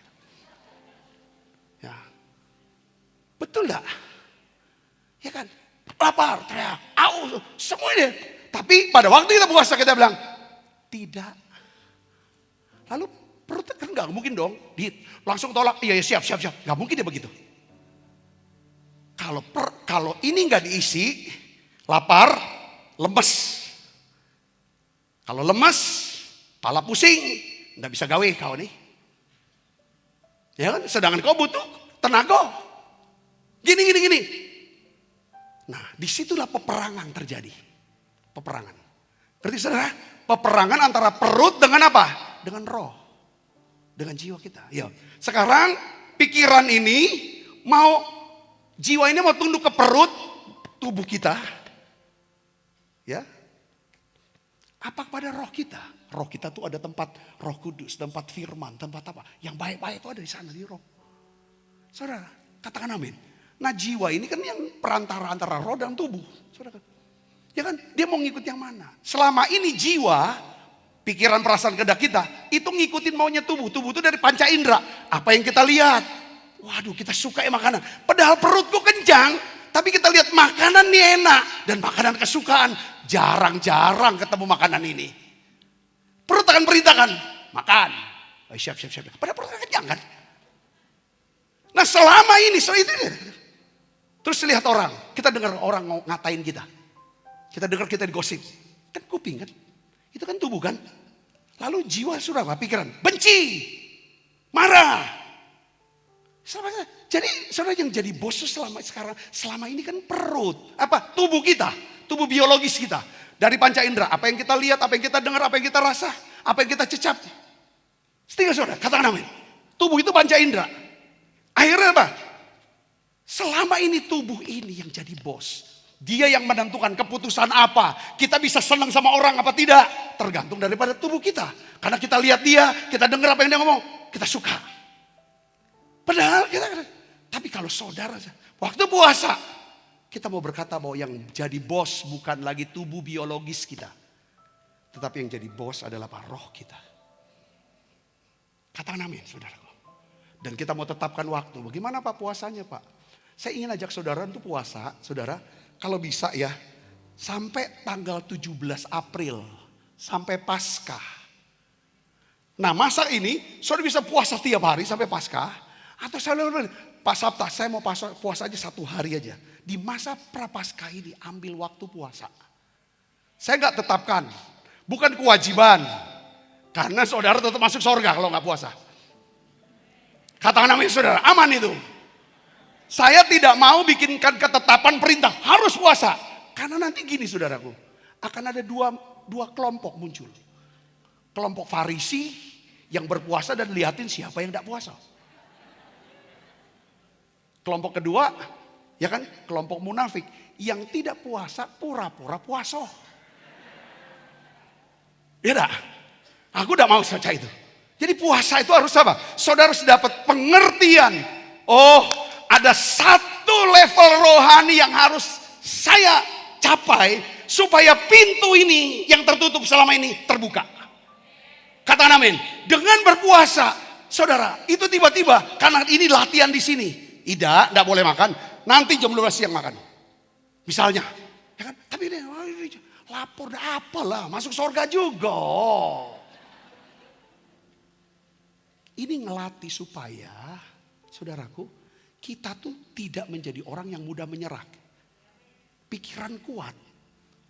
Ya. Betul gak? Ya kan? Lapar, teriak, aus, semuanya. Tapi pada waktu kita puasa kita bilang, tidak. Lalu perutnya kan gak mungkin dong. Langsung tolak, iya siap. Gak mungkin dia begitu. Kalau ini gak diisi, lapar, lemes. Kalau lemes, pala pusing, gak bisa gawe kau nih. Ya kan, sedangkan kau butuh tenaga. Gini. Nah, disitulah peperangan terjadi. Peperangan. Ngerti saudara? Peperangan antara perut dengan apa? Dengan roh. Dengan jiwa kita. Ya. Sekarang pikiran ini jiwa ini mau tunduk ke perut tubuh kita. Ya. Apa kepada roh kita? Roh kita tuh ada tempat Roh Kudus, tempat firman, tempat apa? Yang baik-baik itu ada di sana di roh. Saudara, katakan amin. Nah, jiwa ini kan yang perantara antara roh dan tubuh. Saudara, ya kan? Dia mau ngikut yang mana? Selama ini jiwa, pikiran, perasaan, kehendak kita itu ngikutin maunya tubuh. Tubuh itu dari panca indera. Apa yang kita lihat? Waduh, kita suka ya makanan. Padahal perutku kencang, tapi kita lihat makanan ini enak dan makanan kesukaan. Jarang-jarang ketemu makanan ini. Perut akan perintahkan makan. Oh, siap. Padahal perut kenyang kan? Nah, selama ini terus lihat orang, kita dengar orang ngatain kita. Kita dengar kita digosip. Kan kuping kan? Itu kan tubuh kan? Lalu jiwa sudah apa? Pikiran. Benci. Marah. Jadi saudara yang jadi bos selama ini kan perut. Apa? Tubuh kita. Tubuh biologis kita. Dari panca indera. Apa yang kita lihat, apa yang kita dengar, apa yang kita rasa. Apa yang kita cecap. Setia saudara, katakan amin. Tubuh itu panca indera. Akhirnya apa? Selama ini tubuh ini yang jadi bos. Dia yang menentukan keputusan apa. Kita bisa senang sama orang apa tidak. Tergantung daripada tubuh kita. Karena kita lihat dia, kita dengar apa yang dia ngomong. Kita suka. Padahal tapi kalau saudara, waktu puasa. Kita mau berkata bahwa yang jadi bos bukan lagi tubuh biologis kita. Tetapi yang jadi bos adalah roh kita. Katakan amin saudaraku. Dan kita mau tetapkan waktu. Bagaimana Pak puasanya Pak? Saya ingin ajak saudara untuk puasa. Saudara, kalau bisa ya. Sampai tanggal 17 April. Sampai Paskah. Nah masa ini, saudara bisa puasa tiap hari sampai Paskah. Atau saudara, Pak Sabta, saya mau puasa aja 1 hari aja. Di masa Prapaskah ini ambil waktu puasa. Saya nggak tetapkan. Bukan kewajiban. Karena saudara tetap masuk surga kalau nggak puasa. Katakan amin saudara, aman itu. Saya tidak mau bikinkan ketetapan perintah harus puasa. Karena nanti gini saudaraku, akan ada dua kelompok muncul. Kelompok Farisi yang berpuasa dan liatin siapa yang tidak puasa. Kelompok kedua, ya kan, kelompok munafik yang tidak puasa pura-pura puasa. Ya dah, aku udah mau baca itu. Jadi puasa itu harus apa? Saudara harus dapat pengertian. Oh, ada satu level rohani yang harus saya capai supaya pintu ini yang tertutup selama ini terbuka. Katakan amin. Dengan berpuasa, saudara, itu tiba-tiba karena ini latihan di sini. Tidak boleh makan. Nanti jam 12 siang makan. Misalnya, ya kan? Tapi ini lapor apalah, masuk surga juga. Ini ngelatih supaya, saudaraku, kita tuh tidak menjadi orang yang mudah menyerah. Pikiran kuat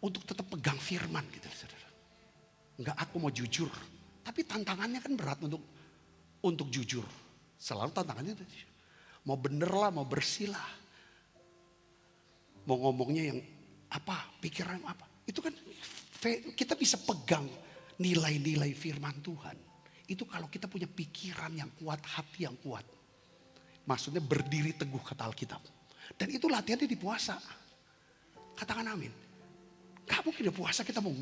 untuk tetap pegang firman gitu, saudara. Enggak, aku mau jujur. Tapi tantangannya kan berat untuk jujur. Selalu tantangannya itu. Mau bener lah, mau bersih lah. Mau ngomongnya yang apa, pikiran apa. Itu kan kita bisa pegang nilai-nilai firman Tuhan. Itu kalau kita punya pikiran yang kuat, hati yang kuat. Maksudnya berdiri teguh kata Alkitab. Dan itu latihannya di puasa. Katakan amin. Gak mungkin di puasa kita mau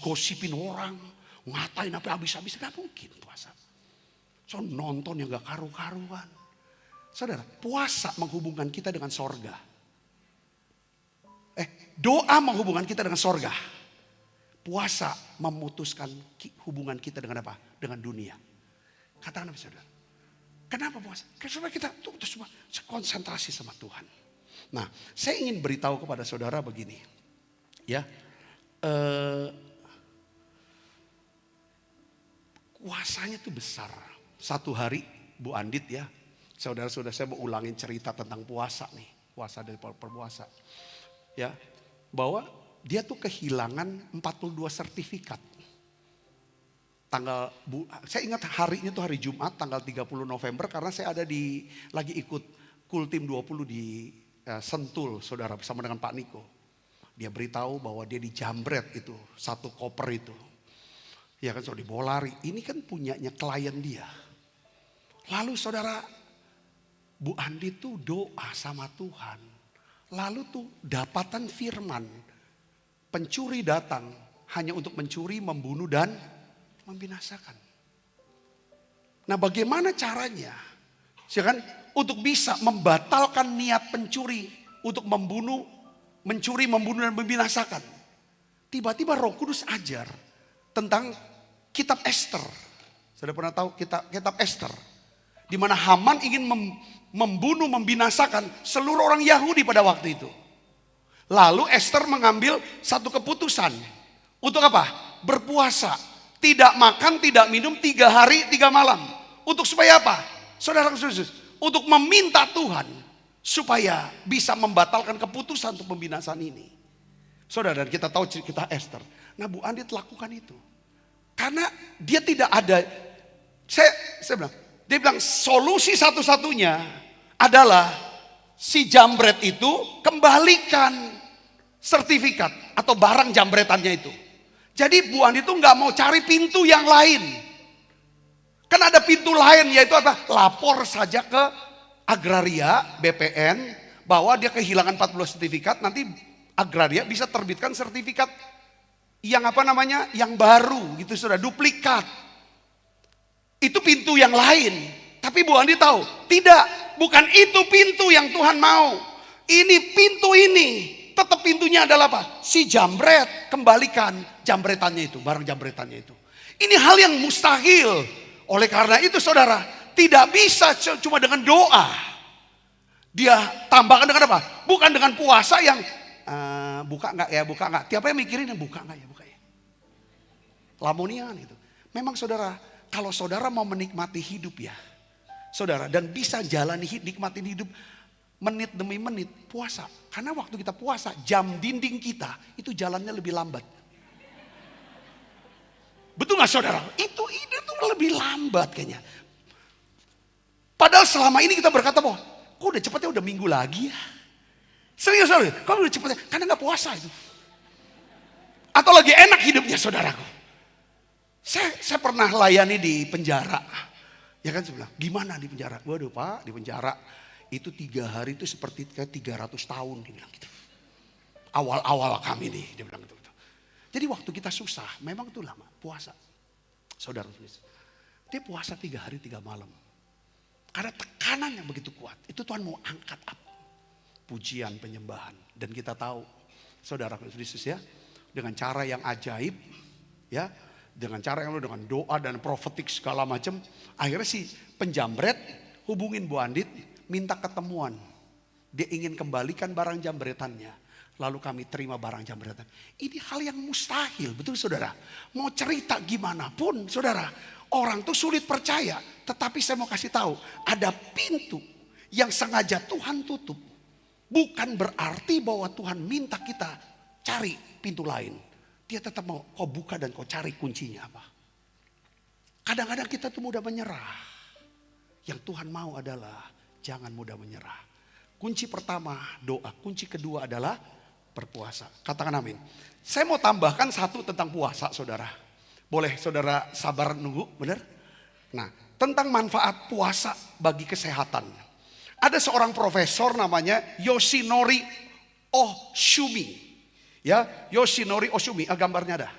gosipin orang. Ngatain apa habis-habis. Gak mungkin puasa. So nonton yang gak karu-karuan. Saudara, puasa menghubungkan kita dengan sorga. Doa menghubungkan kita dengan sorga. Puasa memutuskan hubungan kita dengan apa? Dengan dunia. Katakan apa saudara? Kenapa puasa? Karena kita tuh semua konsentrasi sama Tuhan. Nah, saya ingin beritahu kepada saudara begini. Ya, kuasanya tuh besar. Satu hari, Bu Andit ya. Saudara-saudara saya mau ulangin cerita tentang puasa nih. Puasa dari berpuasa. Ya, bahwa dia tuh kehilangan 42 sertifikat. Saya ingat harinya tuh hari Jumat tanggal 30 November karena saya ada lagi ikut Kultim 20 di Sentul, saudara, bersama dengan Pak Niko. Dia beritahu bahwa dia dijambret itu, satu koper itu. Ya kan, saudara, dibawa lari. Ini kan punyanya klien dia. Lalu saudara, Bu Andi tuh doa sama Tuhan. Lalu tuh dapatan firman. Pencuri datang hanya untuk mencuri, membunuh, dan membinasakan. Nah, bagaimana caranya? Ya kan, untuk bisa membatalkan niat pencuri untuk membunuh, mencuri, membunuh, dan membinasakan. Tiba-tiba Roh Kudus ajar tentang kitab Ester. Sudah pernah tahu kitab Ester? Di mana Haman ingin membunuh, membinasakan seluruh orang Yahudi pada waktu itu. Lalu Ester mengambil satu keputusan. Untuk apa? Berpuasa. Tidak makan, tidak minum 3 hari 3 malam. Untuk supaya apa? Saudara Yesus, untuk meminta Tuhan supaya bisa membatalkan keputusan untuk pembinasaan ini. Saudara, dan kita tahu cerita Ester. Nah, Bu Andi lakukan itu. Karena dia tidak ada, saya bilang solusi satu-satunya adalah si jambret itu kembalikan sertifikat atau barang jambretannya itu. Jadi Bu Andi itu nggak mau cari pintu yang lain. Kan ada pintu lain, yaitu apa? Lapor saja ke Agraria, BPN, bahwa dia kehilangan 40 sertifikat. Nanti Agraria bisa terbitkan sertifikat yang apa namanya? Yang baru gitu, sudah duplikat. Itu pintu yang lain. Tapi Bu Andi tahu, tidak, bukan itu pintu yang Tuhan mau. Ini pintu ini. Tetap pintunya adalah apa? Si jambret, kembalikan jambretannya itu, barang jambretannya itu. Ini hal yang mustahil. Oleh karena itu saudara, tidak bisa cuma dengan doa. Dia tambahkan dengan apa? Bukan dengan puasa yang buka enggak ya, buka enggak. Tiap hari mikirin yang buka enggak ya, buka ya. Lamonian itu. Memang saudara, kalau saudara mau menikmati hidup ya, saudara, dan bisa jalani nikmatin hidup menit demi menit, puasa. Karena waktu kita puasa, jam dinding kita itu jalannya lebih lambat. Betul gak saudara? Itu lebih lambat kayaknya. Padahal selama ini kita berkata bahwa, kok udah cepetnya udah minggu lagi ya. Serius saudara, kok udah cepetnya, karena gak puasa itu. Atau lagi enak hidupnya saudaraku. Saya pernah layani di penjara. Ya kan, saya bilang, gimana di penjara? Waduh Pak, di penjara itu 3 hari itu seperti 300 tahun, dia bilang gitu. Awal-awal kami nih, dia bilang gitu. Jadi waktu kita susah, memang itu lama puasa. Saudara, dia puasa 3 hari 3 malam. Karena tekanan yang begitu kuat, itu Tuhan mau angkat apa? Pujian, penyembahan. Dan kita tahu, saudara Yesus ya, dengan cara yang ajaib, ya, dengan cara yang dengan doa dan profetik segala macam, akhirnya si penjambret hubungin Bu Andit, minta ketemuan. Dia ingin kembalikan barang jambretannya. Lalu kami terima barang jambretan. Ini hal yang mustahil, betul saudara. Mau cerita gimana pun saudara, orang tuh sulit percaya. Tetapi saya mau kasih tahu, ada pintu yang sengaja Tuhan tutup. Bukan berarti bahwa Tuhan minta kita cari pintu lain. Dia tetap mau kau buka dan kau cari kuncinya apa. Kadang-kadang kita tuh mudah menyerah. Yang Tuhan mau adalah jangan mudah menyerah. Kunci pertama doa, kunci kedua adalah berpuasa. Katakan amin. Saya mau tambahkan satu tentang puasa saudara. Boleh saudara sabar nunggu, benar? Nah, tentang manfaat puasa bagi kesehatan. Ada seorang profesor namanya Yoshinori Oshumi. Ya, Yoshinori Oshumi. Gambarnya ada?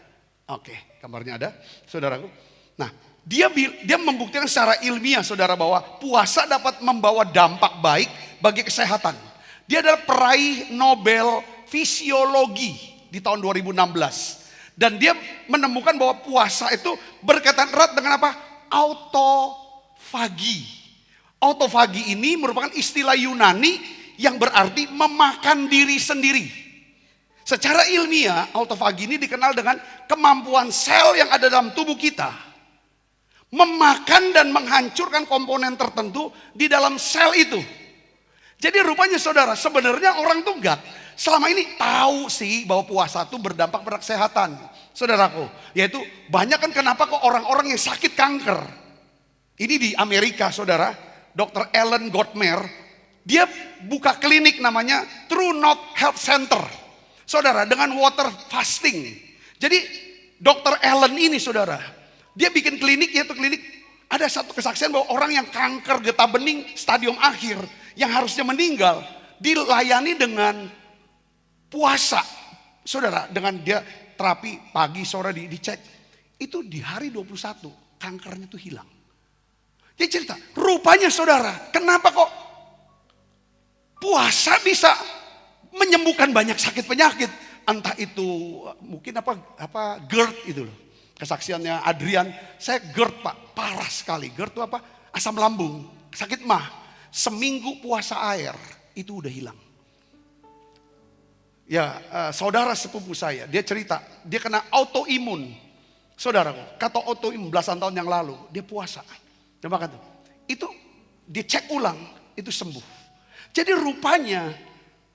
Oke, gambarnya ada, saudaraku. Nah, dia membuktikan secara ilmiah saudara bahwa puasa dapat membawa dampak baik bagi kesehatan. Dia adalah peraih Nobel Fisiologi di tahun 2016. Dan dia menemukan bahwa puasa itu berkaitan erat dengan apa? Autofagi. Autofagi ini merupakan istilah Yunani yang berarti memakan diri sendiri. Secara ilmiah, autofagi ini dikenal dengan kemampuan sel yang ada dalam tubuh kita memakan dan menghancurkan komponen tertentu di dalam sel itu. Jadi rupanya saudara, sebenarnya orang tuh enggak selama ini tahu sih bahwa puasa itu berdampak pada kesehatan. Saudaraku, yaitu banyak kan kenapa kok orang-orang yang sakit kanker. Ini di Amerika saudara, Dr. Ellen Gotmer, Dia buka klinik namanya True North Health Center. Saudara, dengan water fasting. Jadi Dr. Allen ini saudara, dia bikin klinik, yaitu klinik, ada satu kesaksian bahwa orang yang kanker getah bening stadium akhir, yang harusnya meninggal, dilayani dengan puasa. Saudara, dengan dia terapi pagi sore dicek. Itu di hari 21 kankernya itu hilang. Dia cerita, rupanya saudara, kenapa kok puasa bisa menyembuhkan banyak sakit penyakit. Entah itu mungkin apa GERD itu loh. Kesaksiannya Adrian, saya GERD Pak, parah sekali. GERD itu apa? Asam lambung, sakit mah. Seminggu puasa air, itu udah hilang. Ya, saudara sepupu saya, dia cerita, dia kena autoimun. Saudara, kata autoimun belasan tahun yang lalu, dia puasa. Dia makan tuh. Itu dia cek ulang, itu sembuh. Jadi rupanya,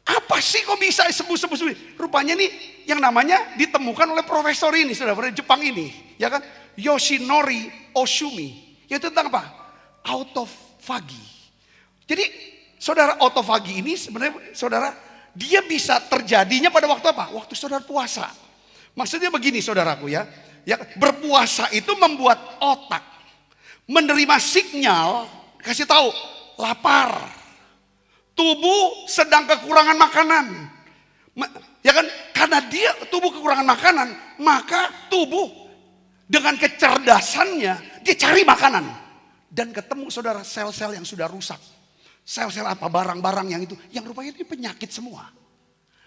apa sih kok bisa sembuh? Rupanya nih yang namanya ditemukan oleh profesor ini, saudara, dari Jepang ini. Ya kan? Yoshinori Oshumi. Yaitu tentang apa? Autofagi. Jadi saudara, autofagi ini sebenarnya saudara, dia bisa terjadinya pada waktu apa? Waktu saudara puasa. Maksudnya begini saudaraku ya. Ya, berpuasa itu membuat otak menerima sinyal, kasih tahu lapar. Tubuh sedang kekurangan makanan. Ya kan? Karena dia tubuh kekurangan makanan, maka tubuh dengan kecerdasannya dia cari makanan. Dan ketemu saudara sel-sel yang sudah rusak. Sel-sel apa, barang-barang yang itu, yang rupanya ini penyakit semua.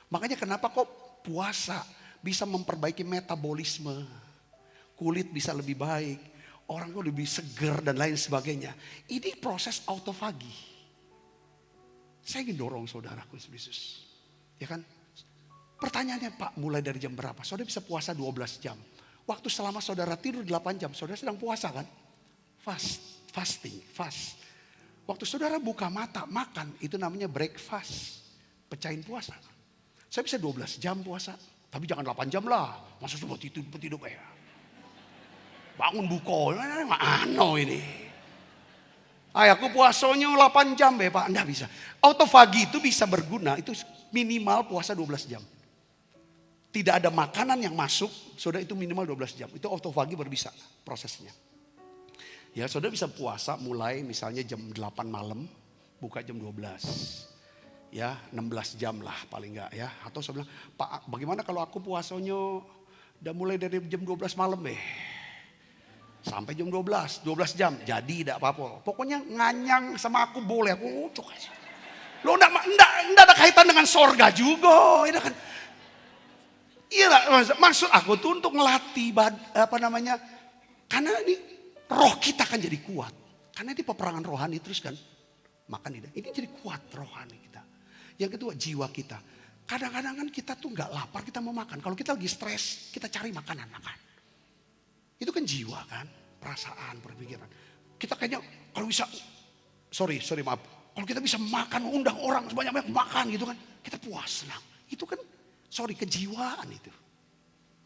Makanya kenapa kok puasa bisa memperbaiki metabolisme. Kulit bisa lebih baik, orang tuh lebih seger dan lain sebagainya. Ini proses autofagi. Saya ingin dorong saudaraku Yesus. Ya kan? Pertanyaannya Pak, mulai dari jam berapa? Saudara bisa puasa 12 jam. Waktu selama saudara tidur 8 jam, saudara sedang puasa kan? Fasting. Waktu saudara buka mata, makan, itu namanya breakfast. Pecahin puasa. Saya bisa 12 jam puasa. Tapi jangan 8 jam lah. Masa cuma tidur ya. Bangun buko, mana ini? Aku puasanya 8 jam Pak, enggak bisa. Autofagi itu bisa berguna, itu minimal puasa 12 jam. Tidak ada makanan yang masuk, saudara itu minimal 12 jam. Itu autofagi baru bisa prosesnya. Ya saudara bisa puasa mulai misalnya jam 8 malam, buka jam 12. Ya 16 jam lah paling enggak ya. Atau saya bilang, Pak bagaimana kalau aku puasanya udah mulai dari jam 12 malam sampai jam 12 jam. Jadi tidak apa-apa. Pokoknya nganyang sama aku boleh. Aku ucuk aja. Lo enggak ada kaitan dengan sorga juga. Kan? Iya maksud aku tuh untuk ngelatih karena ini roh kita kan jadi kuat. Karena ini peperangan rohani terus kan. Makan ini jadi kuat rohani kita. Yang kedua jiwa kita. Kadang-kadang kan kita tuh nggak lapar, kita mau makan. Kalau kita lagi stres, kita cari makanan makan. Itu kan jiwa kan, perasaan, perpikiran. Kita kayaknya kalau bisa, sorry maaf. Kalau kita bisa makan, undang orang sebanyak-banyak makan gitu kan. Kita puas, senang. Itu kan, kejiwaan itu.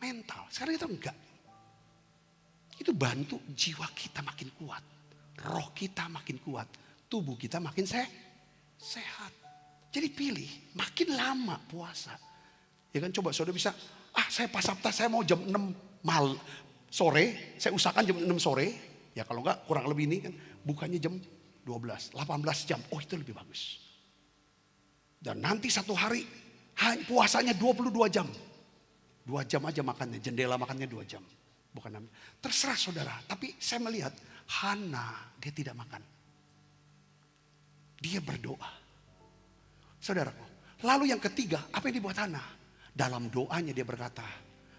Mental, sekarang kita enggak. Itu bantu jiwa kita makin kuat. Roh kita makin kuat. Tubuh kita makin sehat. Jadi pilih, makin lama puasa. Ya kan coba saudara bisa, saya pas Sabta saya mau jam 6 sore, saya usahakan jam 6 sore. Ya kalau enggak kurang lebih ini kan bukannya jam 12, 18 jam. Oh itu lebih bagus. Dan nanti satu hari puasanya 22 jam. 2 jam aja makannya, jendela makannya 2 jam. Bukan namanya. Terserah saudara, tapi saya melihat Hana dia tidak makan. Dia berdoa. Saudaraku, lalu yang ketiga, apa yang dibuat Hana? Dalam doanya dia berkata,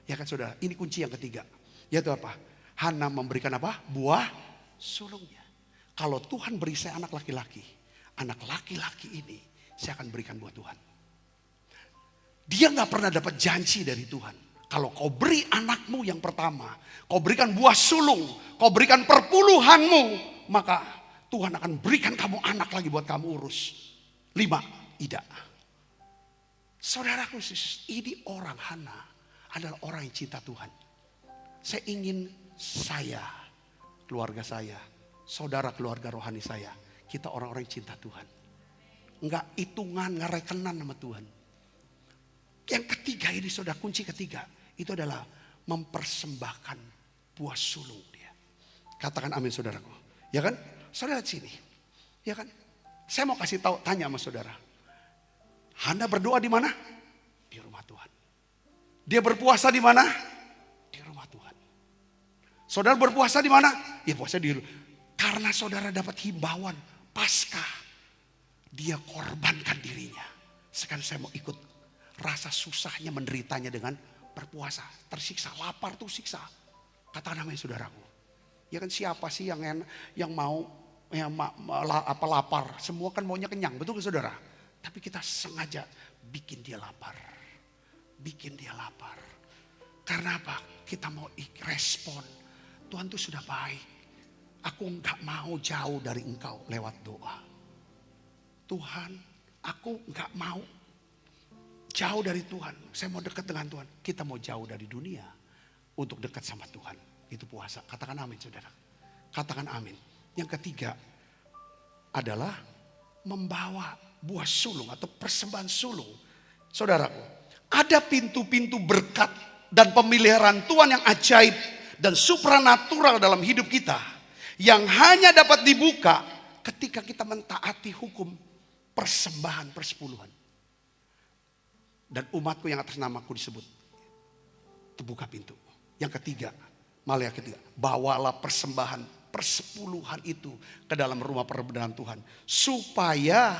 ya kan saudara, ini kunci yang ketiga. Yaitu apa? Hana memberikan apa? Buah sulungnya. Kalau Tuhan beri saya anak laki-laki ini saya akan berikan buat Tuhan. Dia gak pernah dapat janji dari Tuhan. Kalau kau beri anakmu yang pertama, kau berikan buah sulung, kau berikan perpuluhanmu, maka Tuhan akan berikan kamu anak lagi buat kamu urus. 5, tidak. Saudaraku, ini orang Hana adalah orang yang cinta Tuhan. Saya ingin keluarga saya, saudara keluarga rohani saya, kita orang-orang yang cinta Tuhan. Nggak hitungan, nggak rekenan sama Tuhan. Yang ketiga ini saudara, kunci ketiga. Itu adalah mempersembahkan buah sulung dia. Katakan amin saudaraku. Ya kan? Saudara lihat sini. Ya kan? Saya mau kasih tahu, tanya sama saudara. Hana berdoa di mana? Di rumah Tuhan. Dia berpuasa di mana? Di rumah Tuhan. Saudara berpuasa di mana? Ya puasa di rumah. Karena saudara dapat himbauan Paskah. Dia korbankan dirinya. Sekarang saya mau ikut rasa susahnya menderitanya dengan berpuasa. Tersiksa, lapar tuh siksa. Katakan namanya saudaraku. Ya kan siapa sih yang mau lapar? Semua kan maunya kenyang, betul kan saudara? Tapi kita sengaja bikin dia lapar. Bikin dia lapar. Karena apa? Kita mau respon. Tuhan tuh sudah baik. Aku enggak mau jauh dari engkau lewat doa. Tuhan, aku enggak mau jauh dari Tuhan. Saya mau dekat dengan Tuhan. Kita mau jauh dari dunia untuk dekat sama Tuhan. Itu puasa. Katakan amin saudara. Katakan amin. Yang ketiga adalah membawa buah sulung atau persembahan sulung. Saudaraku, ada pintu-pintu berkat dan pemeliharaan Tuhan yang ajaib dan supranatural dalam hidup kita. Yang hanya dapat dibuka ketika kita mentaati hukum persembahan persepuluhan. Dan umatku yang atas namaku disebut. Terbuka pintu. Yang ketiga, Maleakhi ketiga, bawalah persembahan persepuluhan itu ke dalam rumah perbendaharaan Tuhan. Supaya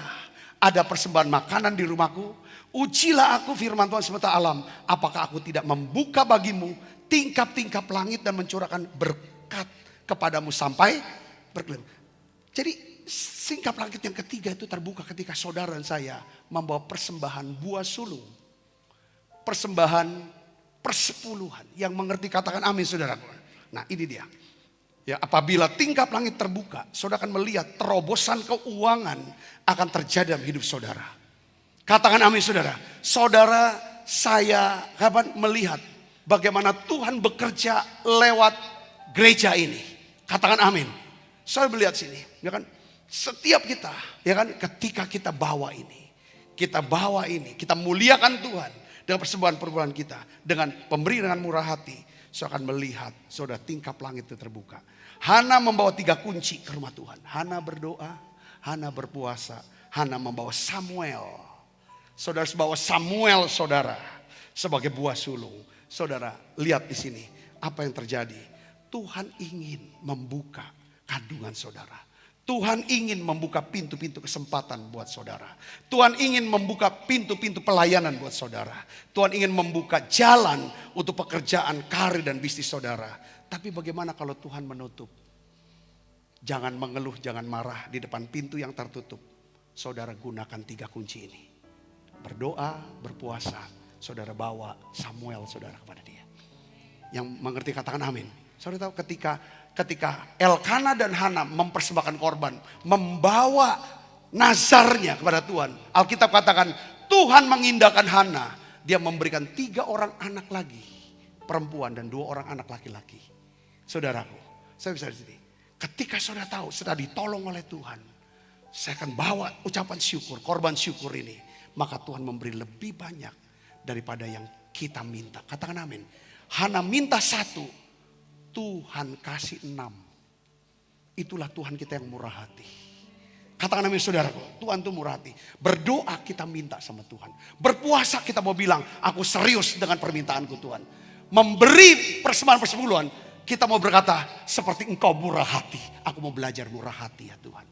ada persembahan makanan di rumahku. Ujilah aku firman Tuhan semesta alam. Apakah aku tidak membuka bagimu tingkap-tingkap langit dan mencurahkan berkat kepadamu sampai berkeliling. Jadi tingkap langit yang ketiga itu terbuka ketika saudara dan saya membawa persembahan buah sulung. Persembahan persepuluhan. Yang mengerti katakan amin saudaraku. Nah ini dia. Ya, apabila tingkap langit terbuka, saudara akan melihat terobosan keuangan akan terjadi dalam hidup saudara. Katakan amin saudara. Saudara saya kapan melihat bagaimana Tuhan bekerja lewat gereja ini. Katakan amin. Saya melihat sini, ya kan? Setiap kita, ya kan? Ketika kita bawa ini, kita muliakan Tuhan dengan persembahan kita, dengan pemberi dengan murah hati. Saya akan melihat, saudara, tingkap langit itu terbuka. Hana membawa 3 kunci ke rumah Tuhan. Hana berdoa, Hana berpuasa, Hana membawa Samuel. Saudara bawa Samuel, saudara, sebagai buah sulung. Saudara, lihat di sini apa yang terjadi. Tuhan ingin membuka kandungan saudara. Tuhan ingin membuka pintu-pintu kesempatan buat saudara. Tuhan ingin membuka pintu-pintu pelayanan buat saudara. Tuhan ingin membuka jalan untuk pekerjaan, karir dan bisnis saudara. Tapi bagaimana kalau Tuhan menutup? Jangan mengeluh, jangan marah di depan pintu yang tertutup. Saudara gunakan 3 kunci ini. Berdoa, berpuasa. Saudara bawa Samuel saudara kepada dia. Yang mengerti katakan amin. Saudara tahu ketika Elkana dan Hana mempersembahkan korban, membawa nazarnya kepada Tuhan. Alkitab katakan Tuhan mengindahkan Hana. Dia memberikan 3 orang anak lagi perempuan dan 2 orang anak laki-laki. Saudaraku, saya bisa di sini. Ketika saudara tahu sudah ditolong oleh Tuhan, saya akan bawa ucapan syukur, korban syukur ini. Maka Tuhan memberi lebih banyak daripada yang kita minta. Katakan amin. Hana minta 1. Tuhan kasih 6. Itulah Tuhan kita yang murah hati. Katakan amin saudaraku. Tuhan itu murah hati. Berdoa kita minta sama Tuhan. Berpuasa kita mau bilang, aku serius dengan permintaanku Tuhan. Memberi persembahan persepuluhan, kita mau berkata, seperti engkau murah hati. Aku mau belajar murah hati ya Tuhan.